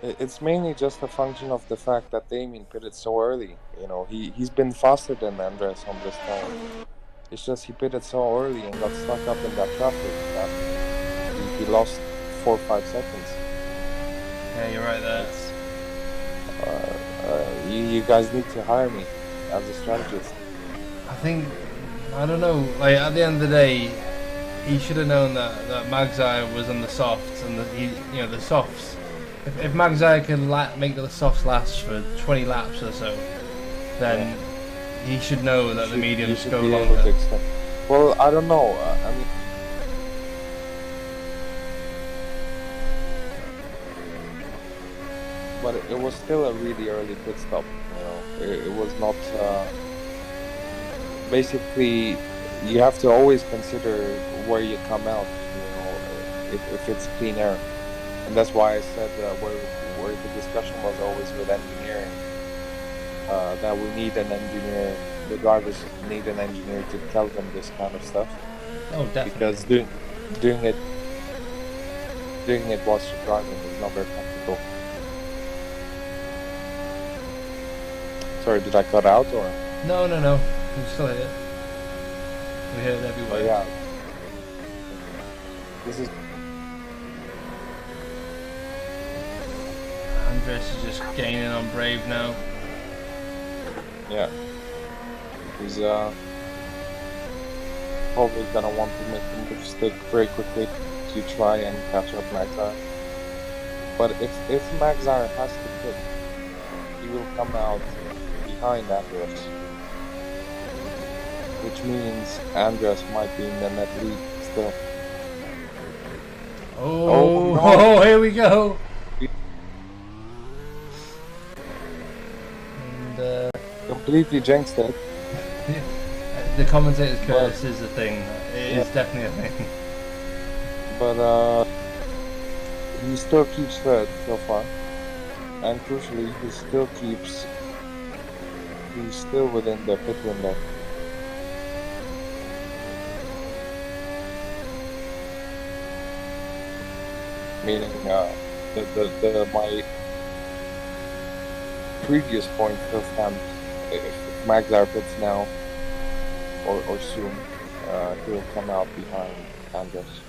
It's mainly just a function of the fact that Damien pitted so early. You know, he's been faster than Andres on this time. It's just he pitted so early and got stuck up in that traffic that he lost 4 or 5 seconds. Yeah, you're right there. You guys need to hire me as a strategist. I don't know, like at the end of the day, he should have known that Magzai was on the softs, and the softs. If Magzai can make the softs last for 20 laps or so, then he should know that the mediums go longer. Well, I don't know. I mean, but it was still a really early pit stop. You know, it was not. Basically, you have to always consider where you come out. You know, if it's clean air, and that's why I said where the discussion was always with engineering. That we need an engineer. The drivers need an engineer to tell them this kind of stuff. Oh, definitely. Because doing it whilst you're driving is not very practical. Sorry, did I cut out or? No. You still hear it. We hear it everywhere. Oh, yeah. This is. Andres is just gaining on Brave now. Yeah. He's probably gonna want to make the mistake very quickly to try and catch up Magzar. But if Magzar has to pit, he will come out behind Andres, which means Andres might be in the net lead still. Oh, no. Oh, here we go. And Completely jinxed it. the commentator's curse is a thing. It is definitely a thing. But he still keeps third so far, and crucially, he's still within the pit window. Meaning, my previous point still stands. If Magzar pits now, or soon, he'll come out behind Andres.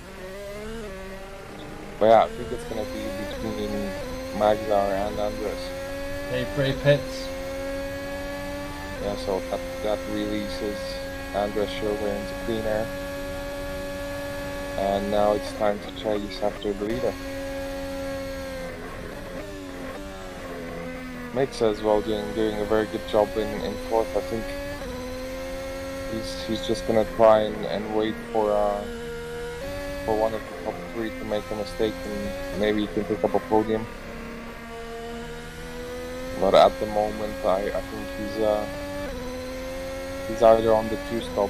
But yeah, I think it's gonna be between Magzar and Andres. Brave pits. Yeah, so that releases Andres Schroeder into clean air. And now it's time to chase after the leader. Mix as well doing a very good job in fourth. I think he's just gonna try and wait for one of the top three to make a mistake, and maybe he can pick up a podium. But at the moment, I think he's either on the 2-stop,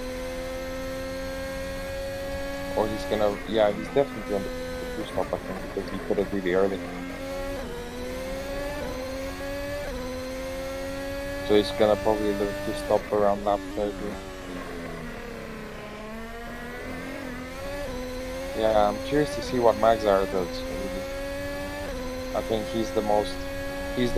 or he's definitely on the 2-stop, I think, because he put it really early. So he's gonna probably look to stop around lap 30. Yeah, I'm curious to see what Magzar does, really. I think he's the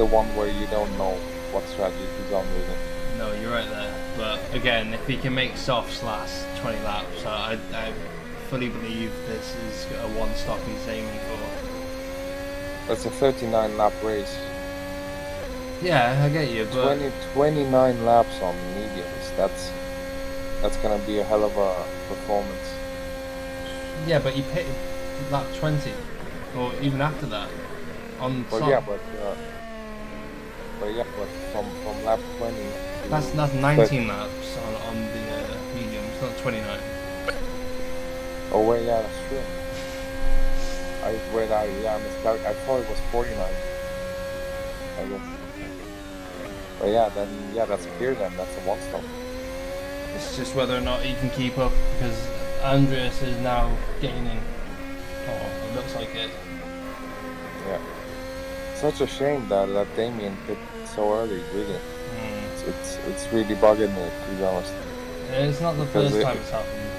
one where you don't know what strategy he's on, really. No, you're right there. But again, if he can make softs last 20 laps, I fully believe this is a one-stop he's aiming for. It's a 39 lap race. Yeah, I get you, but 29 laps on mediums. That's gonna be a hell of a performance. yeah, but he pitted lap 20, or even after that, on But soft. yeah, but from lap 20. That's 19 laps on the mediums, not 29. Oh wait, yeah, that's true. I miscalculated. I thought it was 49. I guess. But yeah, that's clear then. That's a one-stop. It's just whether or not he can keep up, because Andreas is now gaining. Oh, it looks like it. Yeah. Such a shame that Damien hit so early. Really, it's really bugging me, to be honest. It's not the Because first time it's happened.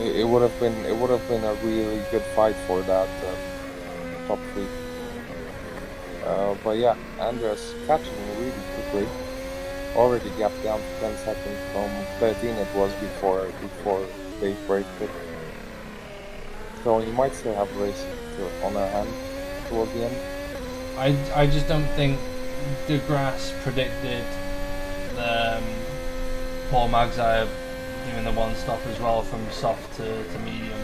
It would have been a really good fight for that top 3. But yeah, Andreas catching really quickly. Already gapped down to 10 seconds from 13 it was before they break it. So he might still have a race on our hand towards the end. I just don't think DeGrasse predicted Paul Magzire doing the one stop as well from soft to medium.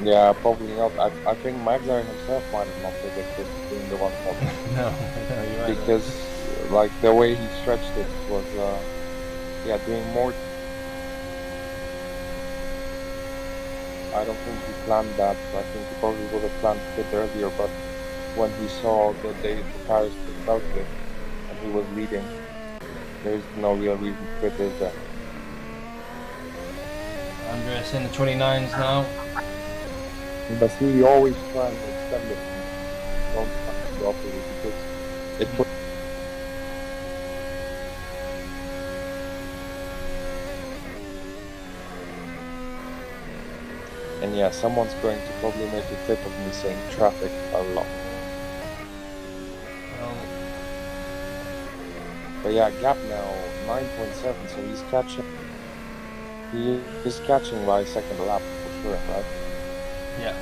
Yeah, probably not. I think Magzire himself might have not predicted doing the one stop. No, you're right. Because like the way he stretched it was doing more. I don't think he planned that. I think he probably would have planned a bit earlier, but when he saw that the tires pushed out it and he was leading, there's no real reason to quit, is there? Andreas in the 29s now. But he always tries to extend it and don't touch the opposite because it put. And yeah, someone's going to probably make a clip of me saying traffic a lot. Well, but yeah, gap now 9.7, so he's catching. He is catching by second lap for sure, right? yeah.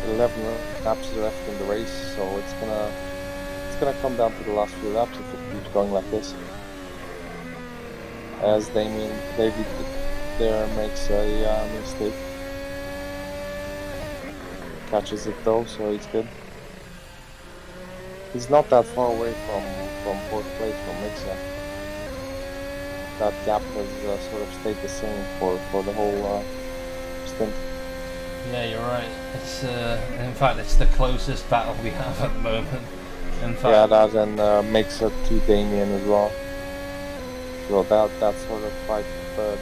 11 laps left in the race, so it's gonna come down to the last few laps if it keeps going like this. As David there makes a mistake. Catches it though, so he's good. He's not that far away from fourth place from Mixa. That gap has sort of stayed the same for the whole stint. Yeah, you're right. It's in fact it's the closest battle we have at the moment. In fact, Yeah, that and makes it to Damien as well. So that sort of fight for third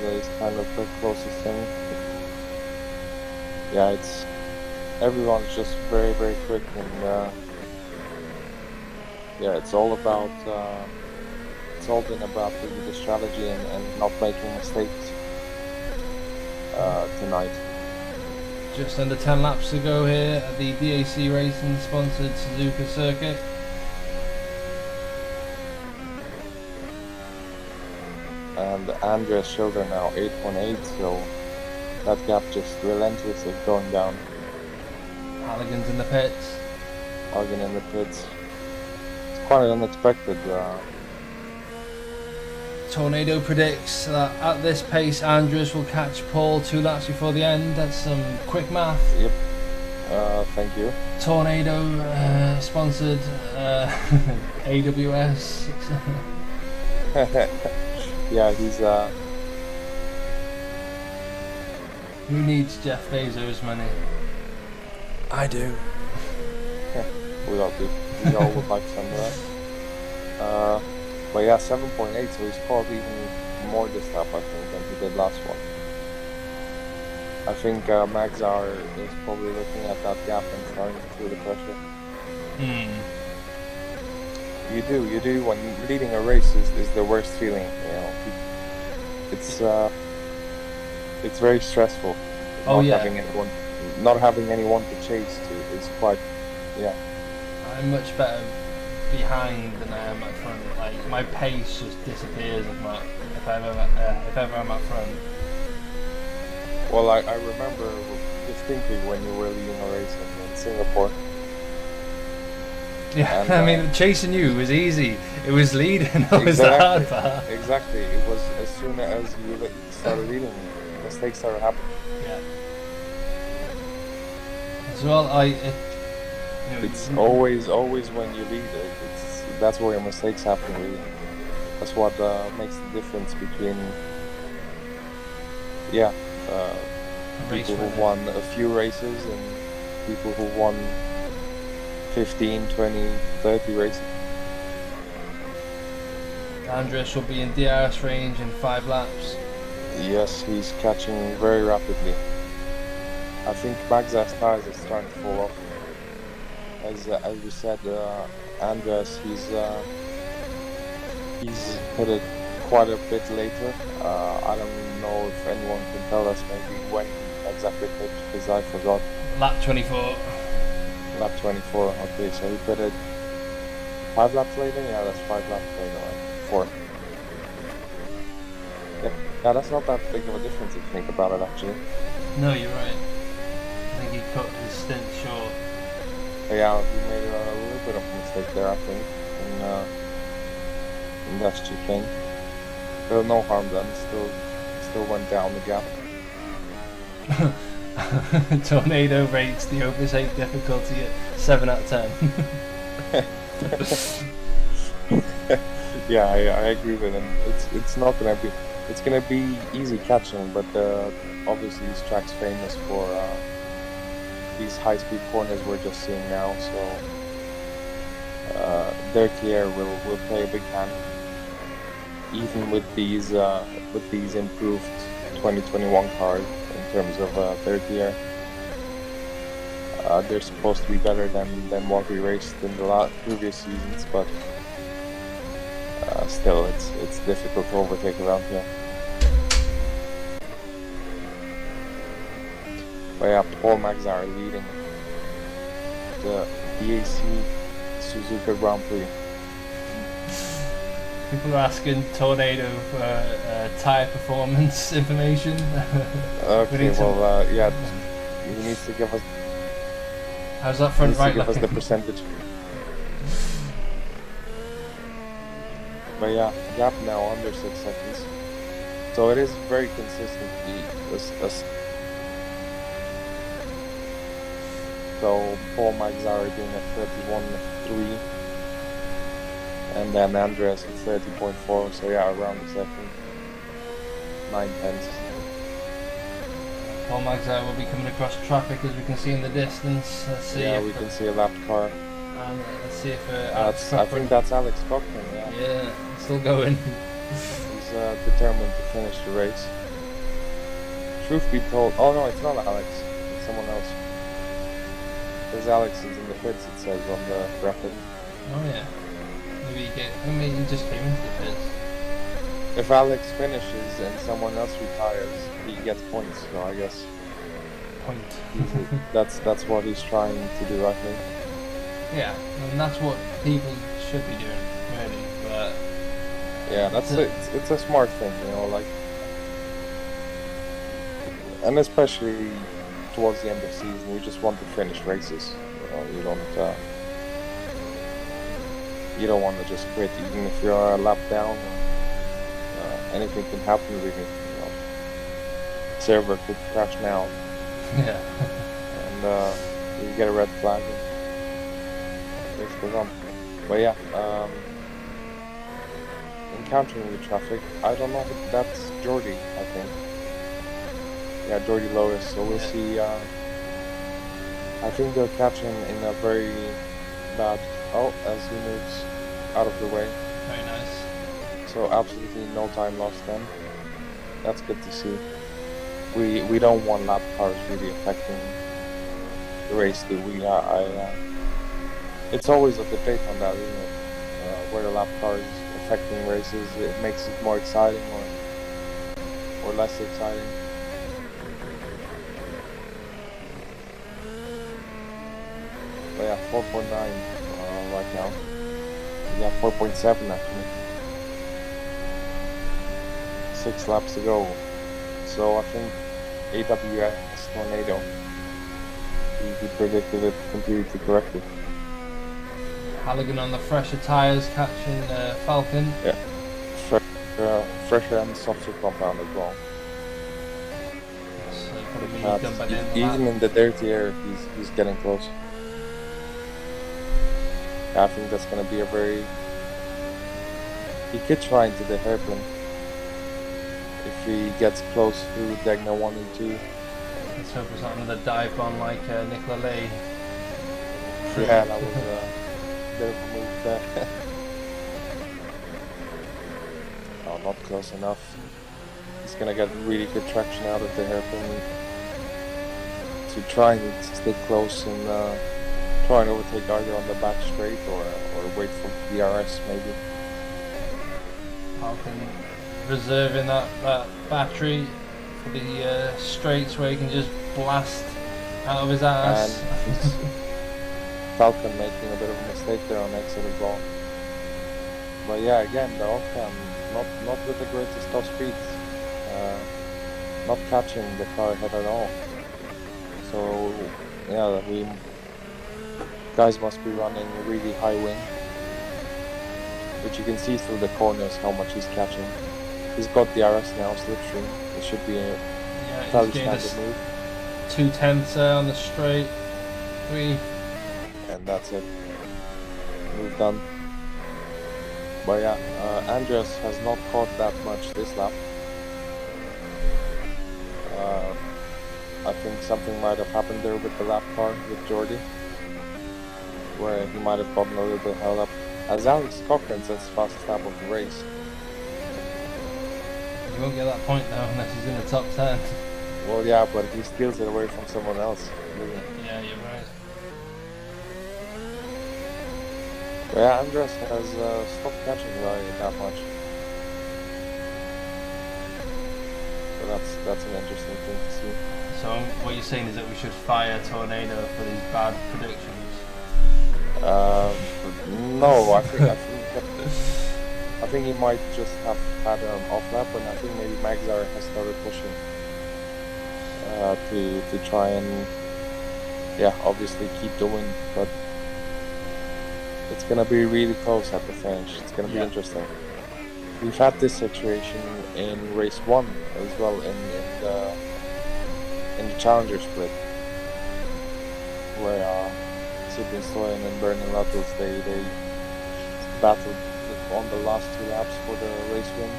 is kind of the closest thing. Yeah, it's everyone's just very very quick and yeah, it's all about it's all been about the strategy and not making mistakes tonight. just under 10 laps to go here at the DAC Racing sponsored Suzuka circuit. And Andreas Schilder now 8.8, so that gap just relentlessly going down. Halligan's in the pits. Hogan in the pits. It's quite unexpected. Tornado predicts that at this pace Andreas will catch Paul 2 laps before the end. That's some quick math. Yep. Thank you. Tornado sponsored AWS. Yeah, he's Who needs Jeff Bezos' money? I do. we all do. We all would like some of that. But yeah, 7.8, so he's caught even more this lap, I think, than he did last one. I think Magzar is probably looking at that gap and starting to feel the pressure. You do. When leading a race is the worst feeling, you know. It's very stressful. Oh, yeah. Not having anyone to chase to is quite, yeah. I'm much better behind than I am at front. Like my pace just disappears if ever I'm at front. Well, I remember distinctly when you were leading a race in Singapore. Yeah, And, I mean, chasing you was easy. It was leading that was the hard part. Exactly. It was as soon as you started leading, mistakes started happening. Yeah. As well, It's always when you lead. That's where your mistakes happen. Really. That's what makes the difference between people who won a few races and people who won 15, 20, 30 races. Andres will be in DRS range in 5 laps. Yes, he's catching very rapidly. I think Magza's tires are starting to fall off. As we said, Andres, he's pitted quite a bit later. I don't know if anyone can tell us maybe when exactly pitted, because I forgot. Lap 24. Lap 24. Okay, so he pitted 5 laps later. Yeah, that's 5 laps later. Right? 4. Yeah, that's not that big of a difference if you think about it, actually. No, you're right. I think he cut his stint short. Yeah, he made a little bit of a mistake there, I think, in that chicane. But no harm done. Still went down the gap. Tornado rates the Opus 8 difficulty at 7 out of 10. Yeah, I agree with him. It's not gonna be. It's gonna be easy catching, but obviously this track's famous for these high-speed corners we're just seeing now. So their clear will play a big hand, even with these improved 2021 cars in terms of their clear. They're supposed to be better than what we raced in the previous seasons, but still, it's difficult to overtake around here. But yeah, Paul Magzar leading the DAC Suzuka Grand Prix. People are asking Tornado for tyre performance information. Okay, well, yeah, he needs to give us. How's that front right? Give us the percentage. But yeah, gap now under 6 seconds. So it is very consistently so Paul Magzar doing a 31.3, and then Andres at 30.4. So yeah, around the second, 9/10. Paul Magzar will be coming across traffic, as we can see in the distance. Let's see. Yeah, if we can see a lapped car. let's see if I think that's Alex Cochran. Yeah. Yeah, still going. He's determined to finish the race. Truth be told, oh no, it's not Alex. It's someone else. Because Alex is in the pits, it says on the graphic. Oh yeah. Maybe he just came into the pits. If Alex finishes and someone else retires, he gets points. So I guess Point. that's what he's trying to do, I think. Yeah, and that's what people should be doing, really. But Yeah, it's a smart thing, you know, like, and especially towards the end of the season, you just want to finish races. You know, you don't want to just quit, even if you're a lap down. Anything can happen, really. You know, server could crash now, yeah. and you get a red flag. And race goes on. But yeah, encountering the traffic. I don't know if that's Jordy, I think. Yeah, Jordy Lois. So we'll see. I think they're catching in a very bad. Oh, as he moves out of the way. Very nice. So absolutely no time lost then. That's good to see. We don't want lap cars really affecting the race, do we? It's always a debate on that, isn't it? Whether lap cars affecting races, it makes it more exciting or less exciting. But yeah, 4.9 right now. Yeah, 4.7 actually. 6 laps to go. So I think AWS Tornado, he predicted it completely correctly. Halligan on the fresher tyres catching Falcon. Yeah, fresher and softer compound as well. So probably done by the end of the Even lap. in the dirty air, he's getting close. I think that's going to be a very... He could try into the hairpin if he gets close to Degna 1 and 2. Let's hope it's not another dive bomb like Nicola Lay. Yeah, that was a bit of a move there. not close enough. He's gonna get really good traction out of the hairpin to try and stay close and try and overtake either on the back straight or wait for DRS maybe. Falcon reserving that battery for the straights where he can just blast out of his ass. And Falcon making a bit of a mistake there on exit as well. But yeah, again, the Octane not with the greatest top speeds, not catching the car ahead at all. So yeah, we guys must be running a really high wing, which you can see through the corners how much he's catching. He's got the RS now, slipstream. It should be a fairly standard move. 2/10 there on the straight. And that's it. Move done. But yeah, Andreas has not caught that much this lap. I think something might have happened there with the lap car with Jordy, where he might have gotten a little bit held up. As Alex Cochran's his fastest lap of the race. You won't get that point though unless he's in the top 10. Well, yeah, but he steals it away from someone else. Yeah, you're right. But yeah, Andreas has stopped catching Ryan that much. So that's an interesting thing to see. So what you're saying is that we should fire Tornado for these bad predictions? No, I think he might just have had an off lap, and I think maybe Magzar has started pushing to try and obviously keep the win, but it's gonna be really close at the finish. It's gonna be interesting. We've had this situation in race 1 as well in the Challenger split, where Cyprian Stoyan and Bernie Luttles they battled on the last 2 laps for the race win.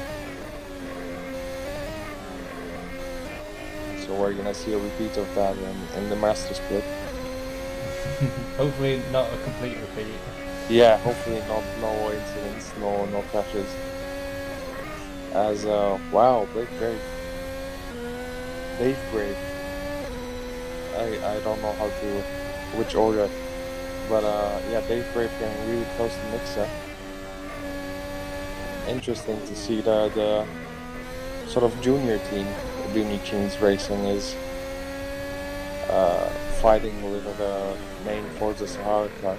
So we're gonna see a repeat of that in the Master split. Hopefully not a complete repeat. Yeah, hopefully no incidents, no crashes. As wow, Dave Brave. I don't know which order, but Dave Brave getting really close to Mixer. Interesting to see the sort of junior teams racing is fighting with the main Forza Sahara car.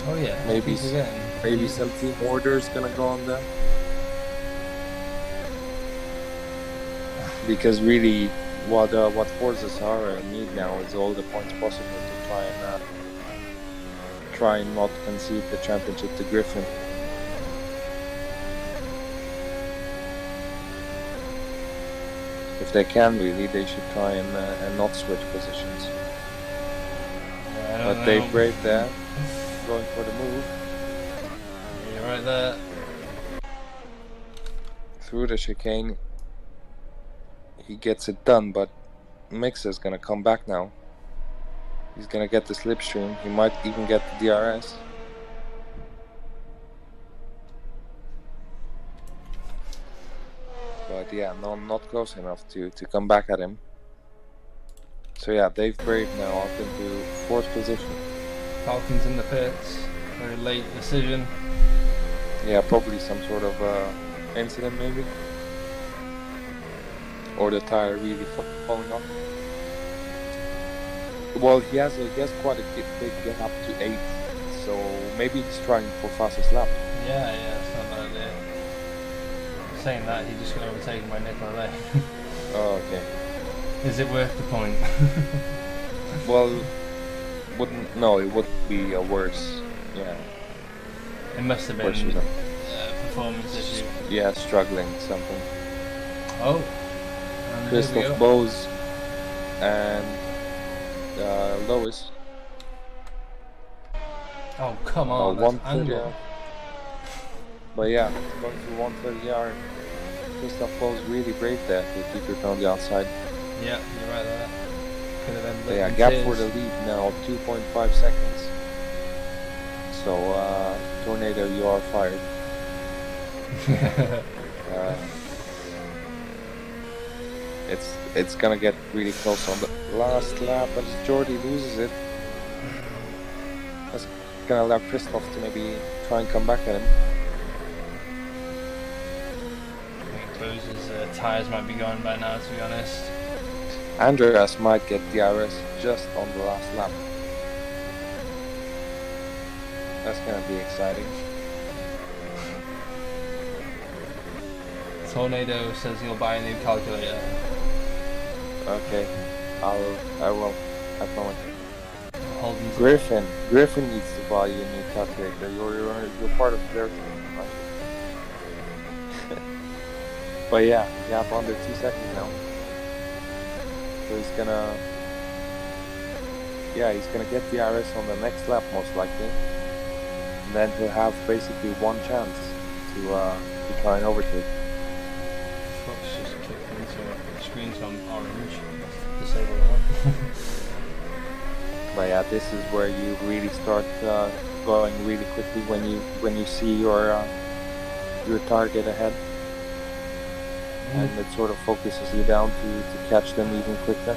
Oh yeah. Maybe some team orders gonna go on there. Because really, what Forza Sahara need now is all the points possible to try and not concede the championship to Griffin. If they can, really, they should try and not switch positions. But Dave Brave there, going for the move. You're right there. Through the chicane. He gets it done, but Mixer's gonna come back now. He's gonna get the slipstream. He might even get the DRS. But yeah, not close enough to come back at him. So yeah, Dave Brave now up into 4th position. Falcon's in the pits. Very late decision. Yeah, probably some sort of incident maybe. Or the tire really falling off. Well, he has quite a big gap to 8th, so maybe he's trying for fastest lap. Yeah, that's not a bad idea. Saying that, he just got overtaken by Nicolet. Oh, okay. Is it worth the point? Well, it would be a worse, yeah. It must have been a performance issue. Yeah, struggling something. Oh. Christoph Bose and Lois. Oh, come on. 130. But yeah, going to 130R. Christoph Bose really brave there to keep it on the outside. Yeah, you're right there. Could have ended gap for the lead now, 2.5 seconds. So, Tornado, you are fired. It's gonna get really close on the last lap, but Jordy loses it. That's gonna allow Christoph to maybe try and come back at him. I think Close's tyres might be going by now, to be honest. Andreas might get DRS just on the last lap. That's gonna be exciting. Tornado says he'll buy a new calculator. Okay, I will. I promise. Holden Griffin needs to buy you a new calculator. You're part of their team, right? But yeah, you have under 2 seconds now. So he's gonna get the RS on the next lap most likely, and then he'll have basically one chance to try and overtake. Foot's just kicked into it. The screen's on orange. Disable that one. But yeah, this is where you really start going really quickly when you see your target ahead, and it sort of focuses you down to catch them even quicker.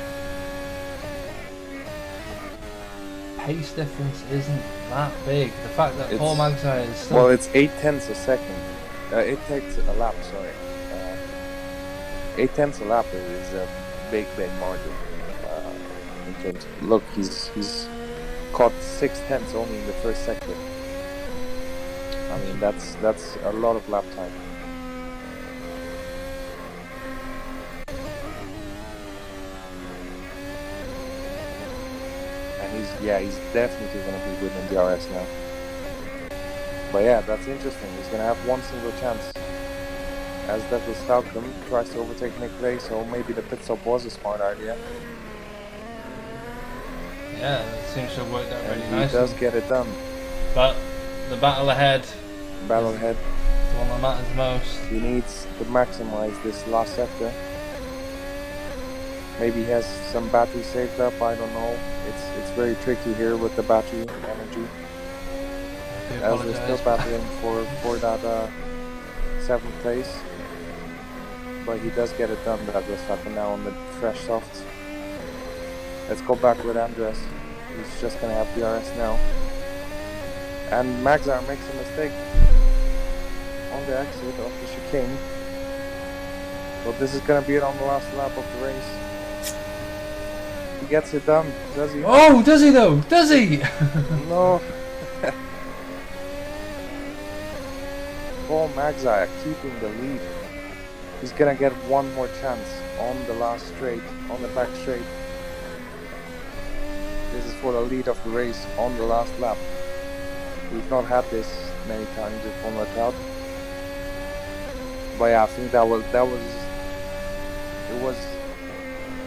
Pace difference isn't that big. The fact that Paul Magzai is still... Well, it's 8/10 a second. It takes a lap, sorry. 8/10 a lap is a big margin. In terms of, look, he's caught 6/10 only in the first sector. I mean, that's a lot of lap time. And he's definitely going to be within the RS now. But yeah, that's interesting. He's going to have one single chance. As that was Falcon tries to overtake Nick Ray, so maybe the pit stop was a smart idea. Yeah, it seems to have worked out really He nicely. does get it done. But the battle ahead. The one that matters most. He needs to maximize this last sector. Maybe he has some battery saved up, I don't know. It's very tricky here with the battery energy. As we're still battling for that 7th place. But he does get it done, that was happening now on the fresh softs. Let's go back with Andres. He's just gonna have DRS now. And Magzar makes a mistake on the exit of the chicane. But this is gonna be it on the last lap of the race. He gets it done, does he? Oh, does he though? Does he? No. Paul Magzar keeping the lead. He's gonna get one more chance on the last straight, on the back straight. This is for the lead of the race on the last lap. We've not had this many times with Formula Cloud. But yeah, I think it was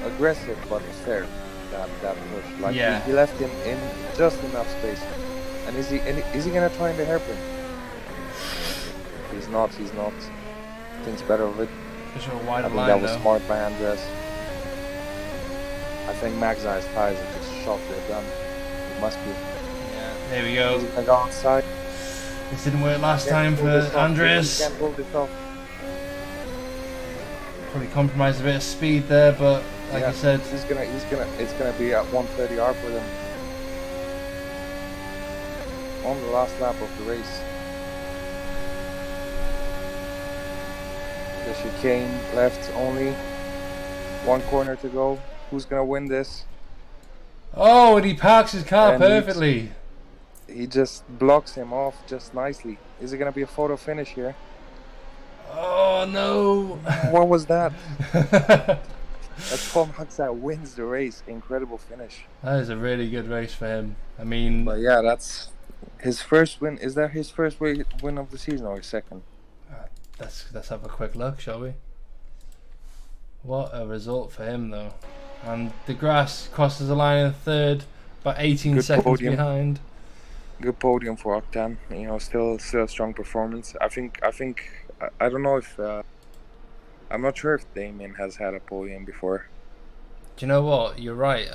aggressive but fair, that push. Like yeah. he left him in just enough space. And is he gonna try in the hairpin? He's not. Thinks better of it. I think that was smart by Andres. I think Magzai's tires are just shot, they're done. It must be. Yeah, there we go. He's gonna go outside. This didn't work last time for Andres. He can't hold this off. Probably compromised a bit of speed there, but like you said, it's gonna be at 130R for them on the last lap of the race. The chicane left, only one corner to go. Who's gonna win this? Oh, and he parks his car And perfectly. He just blocks him off just nicely. Is it gonna be a photo finish here? Oh no! What was that? That's Paul Magzai wins the race. Incredible finish. That is a really good race for him. I mean, but yeah, that's his first win. Is that his first win of the season or his second? Let's have a quick look, shall we? What a result for him, though. And DeGrasse crosses the line in third, about 18 seconds behind. Good podium for Octane. You know, still a strong performance. I don't know if I'm not sure if Damien has had a podium before. Do you know what? You're right.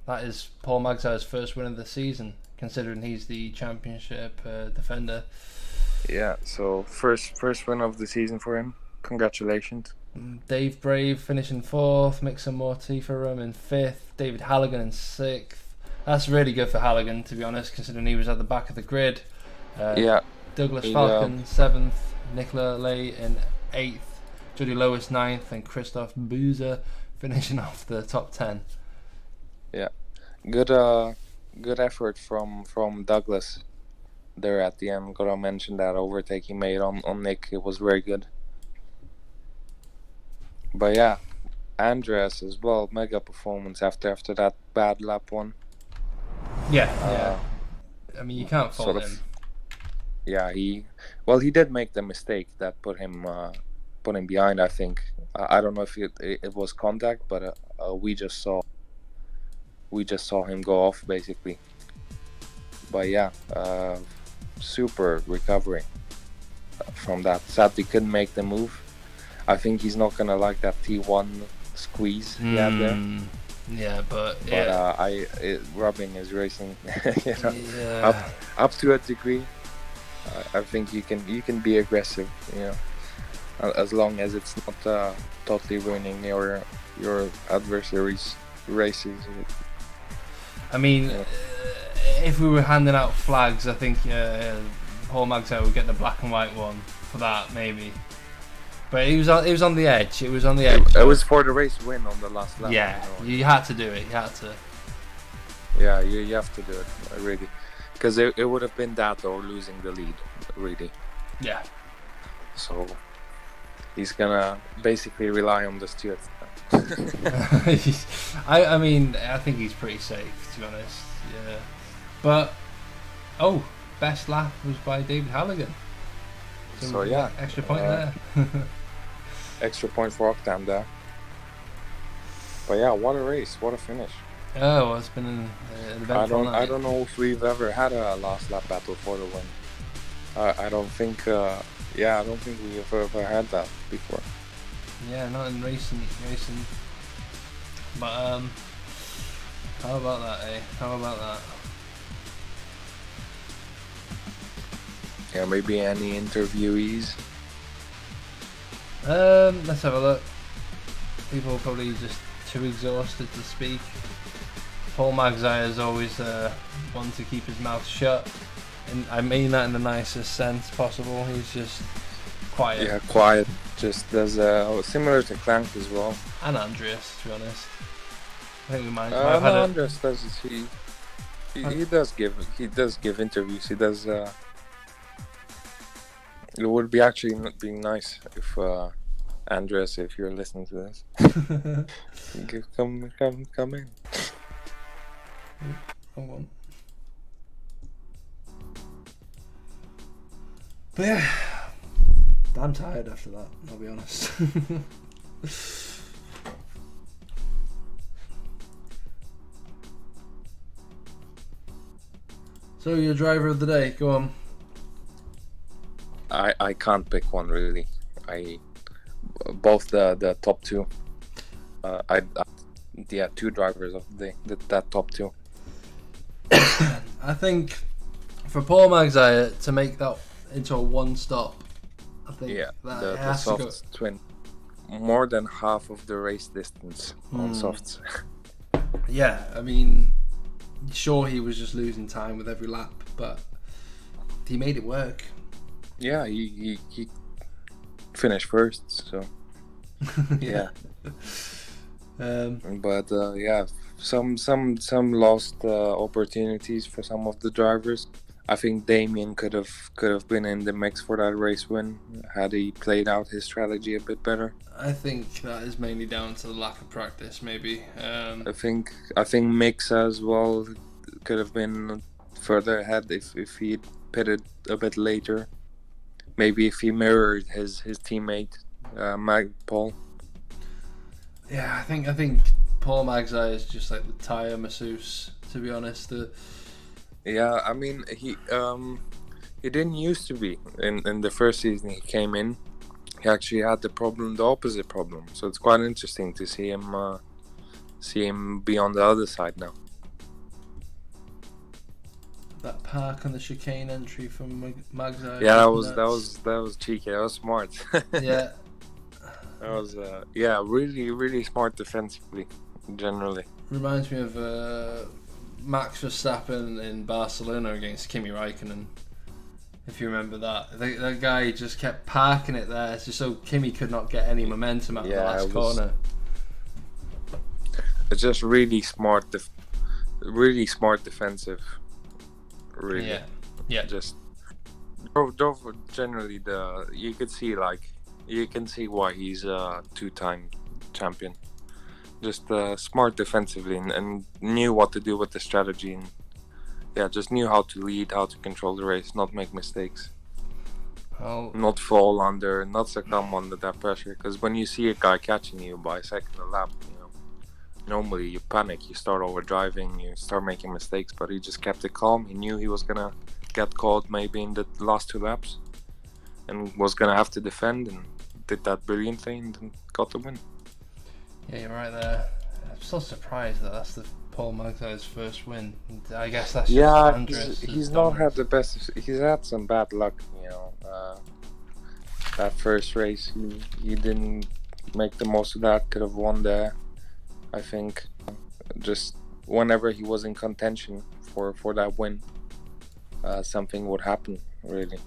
that is Paul Magsire's first win of the season, considering he's the championship defender. Yeah, so first win of the season for him. Congratulations. Dave Brave finishing 4th, Mixon Mortiferum in 5th, David Halligan in 6th. That's really good for Halligan, to be honest, considering he was at the back of the grid. Yeah. Douglas Falcon 7th, Nicola Lay in 8th, Jody Lewis 9th, and Christoph Boozer finishing off the top 10. Yeah, good effort from Douglas there at the end. Gotta mention that overtake he made on Nick. It was very good. But yeah, Andreas as well, mega performance after that bad lap one. Yeah. I mean, you can't fault him. Yeah, he did make the mistake that put him behind. I think I don't know if it was contact, but we just saw him go off basically. But yeah, super recovery from that. Sadly, couldn't make the move. I think he's not gonna like that T1 squeeze he had there. Yeah, but rubbing his racing, yeah. up to a degree. I think you can be aggressive, as long as it's not totally ruining your adversary's races. I mean, if we were handing out flags, I think Paul Magsire would get the black and white one for that, maybe. But it was on the edge. It was on the edge. It was for the race win on the last lap. Yeah, you had to do it. You had to. Yeah, you have to do it, really. Because it would have been that or losing the lead, really. Yeah. So he's gonna basically rely on the steward. I mean, I think he's pretty safe, to be honest. Yeah. But best lap was by David Halligan. So yeah, extra point there. Extra point for Octam there. But yeah, what a race! What a finish! Oh, well, it's been an eventful night. I don't know if we've ever had a last lap battle for the win. I don't think. I don't think we've ever had that before. Yeah, not in racing. But how about that, eh? How about that? Yeah, maybe any interviewees. Let's have a look. People are probably just too exhausted to speak. Paul Magsire is always one to keep his mouth shut, and I mean that in the nicest sense possible. He's just quiet. Yeah, quiet. Just does similar to Clank as well. And Andreas, to be honest. I think we might. Andreas does. He does give interviews. He does. It would be actually being nice if Andreas, if you're listening to this, come in. Hold on. But yeah, I'm tired after that, I'll be honest. So, your driver of the day, go on. I can't pick one really. Both the top two. Two drivers of the day. That top two. I think for Paul Magsire to make that into a one stop, I think that the has to go. softs twin, more than half of the race distance on softs. Yeah, I mean, sure he was just losing time with every lap, but he made it work. Yeah, he finished first, so yeah. But some lost opportunities for some of the drivers. I think Damien could have been in the mix for that race win had he played out his strategy a bit better. I think that is mainly down to the lack of practice, maybe. I think Mix as well could have been further ahead if he pitted a bit later. Maybe if he mirrored his teammate, Paul. Yeah, I think Paul Magsire is just like the tyre masseuse, to be honest. Yeah, I mean he didn't used to be in the first season he came in. He actually had the opposite problem. So it's quite interesting to see him be on the other side now. that park on the chicane entry from Mag's. Yeah, that was cheeky. That was smart. Yeah. That was really smart defensively, generally. Reminds me of Max Verstappen in Barcelona against Kimi Raikkonen. If you remember that, that guy just kept parking it there just so Kimi could not get any momentum out of the last corner. It's just really smart, defensive. Really. Yeah. Just generally you could see why he's a 2-time champion. Just smart defensively and knew what to do with the strategy and just knew how to lead, how to control the race, not make mistakes, not fall under, not succumb under that pressure. Because when you see a guy catching you by a second a lap, normally you panic, you start overdriving, you start making mistakes. But he just kept it calm. He knew he was gonna get caught maybe in the last 2 laps, and was gonna have to defend, and did that brilliantly and got the win. Yeah, you're right there. I'm so surprised that's the Paul Magdai's first win. I guess that's just Andres. He's not had the best. He's had some bad luck, that first race, he didn't make the most of that. Could have won there, I think. Just whenever he was in contention for that win, something would happen, really.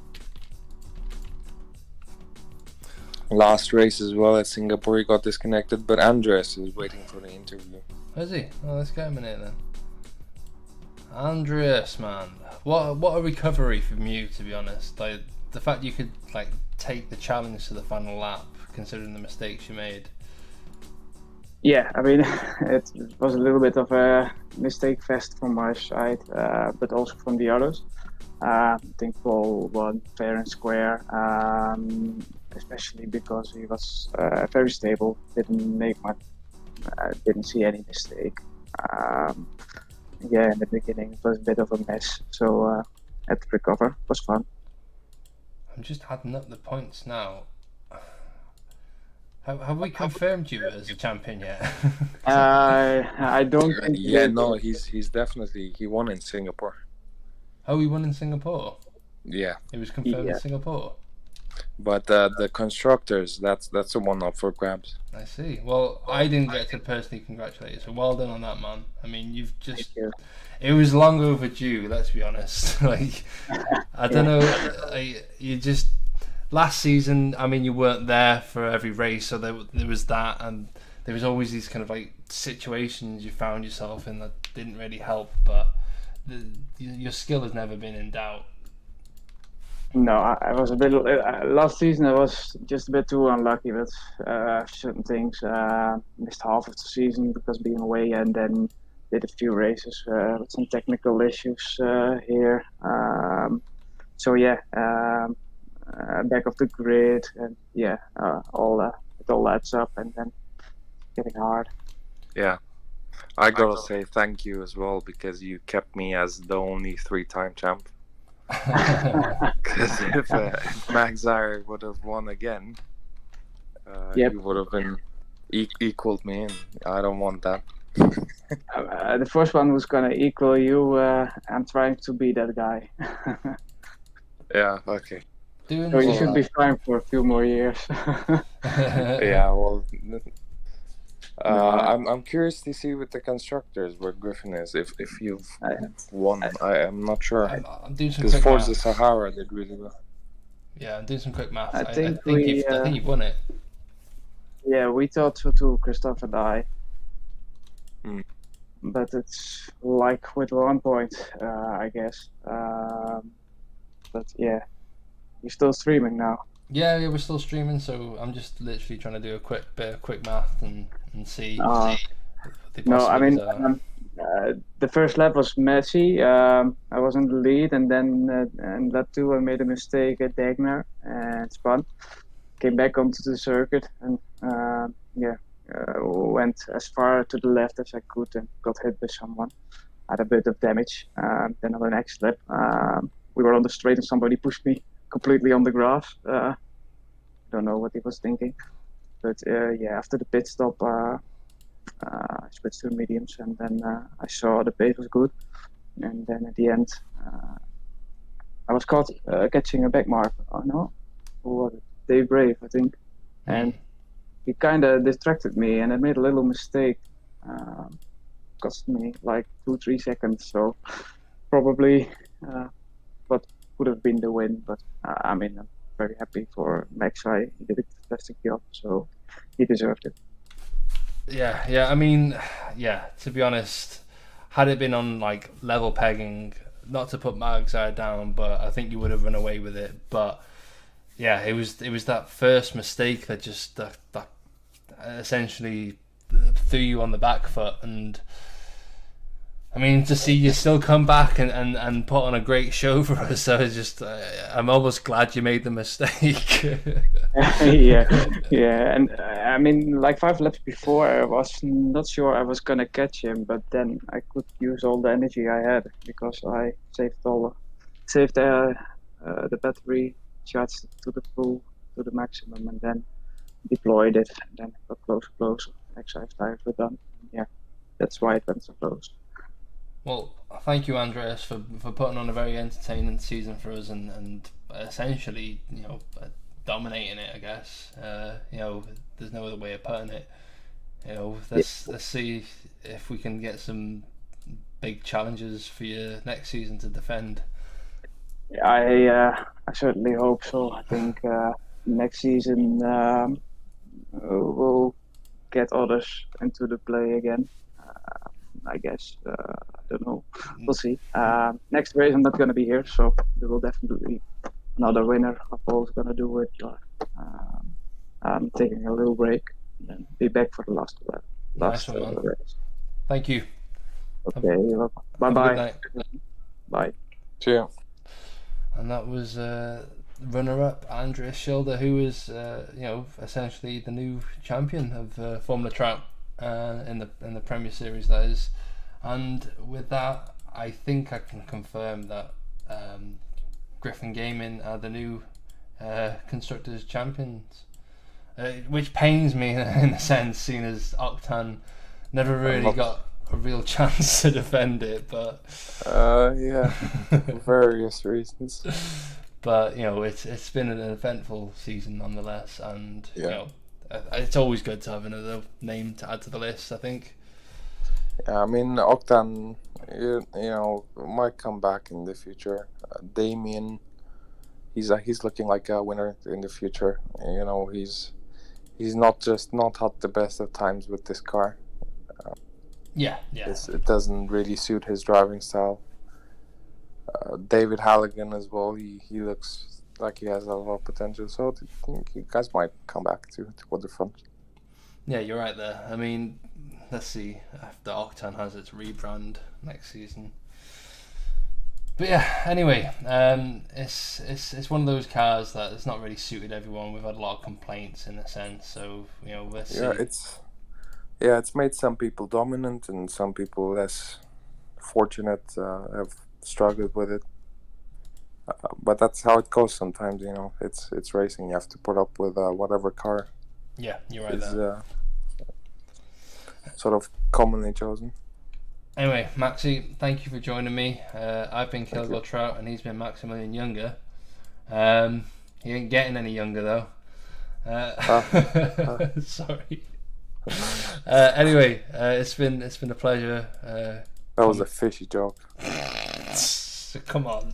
Last race as well at Singapore, he got disconnected, but Andres is waiting for the interview. Is he? Oh, let's get him in it then. Andreas, man, what a recovery from you, to be honest. Like, the fact you could take the challenge to the final lap, considering the mistakes you made. Yeah, I mean, it was a little bit of a mistake fest from my side, but also from the others. I think Paul won fair and square, especially because he was very stable, didn't see any mistake. In the beginning it was a bit of a mess, so had to recover. It was fun. I'm just adding up the points now. Have we confirmed you as a champion yet? I don't think. Yeah, no, he's definitely, he won in Singapore. Oh, he won in Singapore? Yeah. It was confirmed in Singapore? But the constructors, that's the one up for grabs. I see. Well, I didn't get to personally congratulate you, so well done on that, man. I mean, it was long overdue, let's be honest. I don't know, you just, last season, I mean, you weren't there for every race, so there was that, and there was always these kind of situations you found yourself in that didn't really help, but your skill has never been in doubt. No, I was a bit. Last season I was just a bit too unlucky with certain things. Missed half of the season because being away, and then did a few races with some technical issues here. Back of the grid, and it all adds up, and then getting hard. Yeah. I gotta say thank you as well, because you kept me as the only 3-time champ. Because if Max Zire would have won again, he would have been equaled me, and I don't want that. The first one was gonna equal you. I'm trying to be that guy. Yeah, okay. So you should be fine for a few more years. Yeah, well, I'm curious to see with the constructors where Griffin is. If you've won, I'm not sure. I'm doing some because quick Forza maths. Sahara did really well. Yeah, I'm doing some quick maths. I think you've won it. Yeah, we thought so too, Christoph and I. Mm. But it's like with 1 point, I guess. But yeah, you're still streaming now. Yeah, we're still streaming, so I'm just literally trying to do a quick math and see. No, I mean, the first lap was messy. I was in the lead, and then in lap 2 I made a mistake at Dagmar and spun. Came back onto the circuit and went as far to the left as I could and got hit by someone. Had a bit of damage. Then on the next lap, we were on the straight and somebody pushed me completely on the grass. Don't know what he was thinking, but after the pit stop, I switched to mediums, and then I saw the pace was good, and then at the end I was caught catching a back mark. Oh no, or was it? Dave Brave, I think, and he kind of distracted me, and I made a little mistake. Cost me like 2-3 seconds, so probably what could have been the win. But I mean, I'm very happy for Max. He did a fantastic job, so he deserved it. Yeah. I mean, yeah. To be honest, had it been on like level pegging, not to put Mark's side down, but I think you would have run away with it. But yeah, it was that first mistake that just that essentially threw you on the back foot. And I mean, to see you still come back and put on a great show for us, so it's just I'm almost glad you made the mistake. yeah, and I mean, like 5 laps before, I was not sure I was gonna catch him, but then I could use all the energy I had because I saved the battery, charged it to the maximum, and then deployed it, and then it got closer. Actually, tires were done. Yeah, that's why it went so close. Well, thank you, Andreas, for putting on a very entertaining season for us and essentially, dominating it. I guess there's no other way of putting it. Let's see if we can get some big challenges for you next season to defend. I certainly hope so. I think next season we'll get others into the play again. I guess. I don't know. We'll see. Next race, I'm not going to be here, so there will definitely be another winner. Apollo's going to do it. I'm taking a little break and then be back for the last race. Thank you. Okay. Bye-bye. Bye. Cheers. And that was runner-up Andreas Schilder, who is essentially the new champion of Formula Trout in the Premier Series, that is. And with that, I think I can confirm that Griffin Gaming are the new constructors champions, which pains me in a sense, seeing as Octan never really got a real chance to defend it. But yeah, for various reasons. But it's been an eventful season nonetheless, and it's always good to have another name to add to the list, I think. Yeah, I mean, Octan, might come back in the future. Damien, he's looking like a winner in the future. He's not had the best of times with this car. It doesn't really suit his driving style. David Halligan as well. He looks like he has a lot of potential. So I think you guys might come back to the front. Yeah, you're right there. I mean, let's see after Octan has its rebrand next season. But yeah, anyway, it's one of those cars that it's not really suited everyone. We've had a lot of complaints in a sense, so let's see. It's made some people dominant and some people less fortunate have struggled with it. But that's how it goes sometimes. It's racing. You have to put up with whatever car. Yeah, you're right there. Sort of commonly chosen. Anyway, Maxi, thank you for joining me. I've been Kilgore Trout and he's been Maximilian Younger. He ain't getting any younger though. Sorry. Anyway, it's been a pleasure. That was a fishy joke. Come on.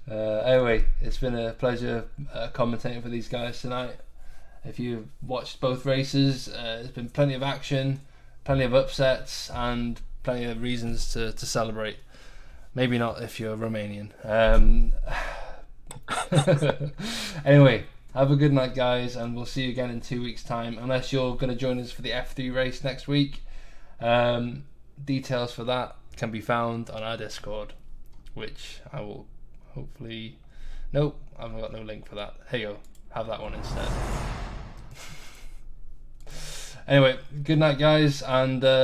Anyway, it's been a pleasure commentating for these guys tonight. If you've watched both races, there's been plenty of action, plenty of upsets, and plenty of reasons to celebrate. Maybe not if you're Romanian. Anyway, have a good night, guys, and we'll see you again in 2 weeks' time, unless you're going to join us for the F3 race next week. Details for that can be found on our Discord, which I will hopefully... Nope, I've got no link for that. Here you go, have that one instead. Anyway, good night, guys, and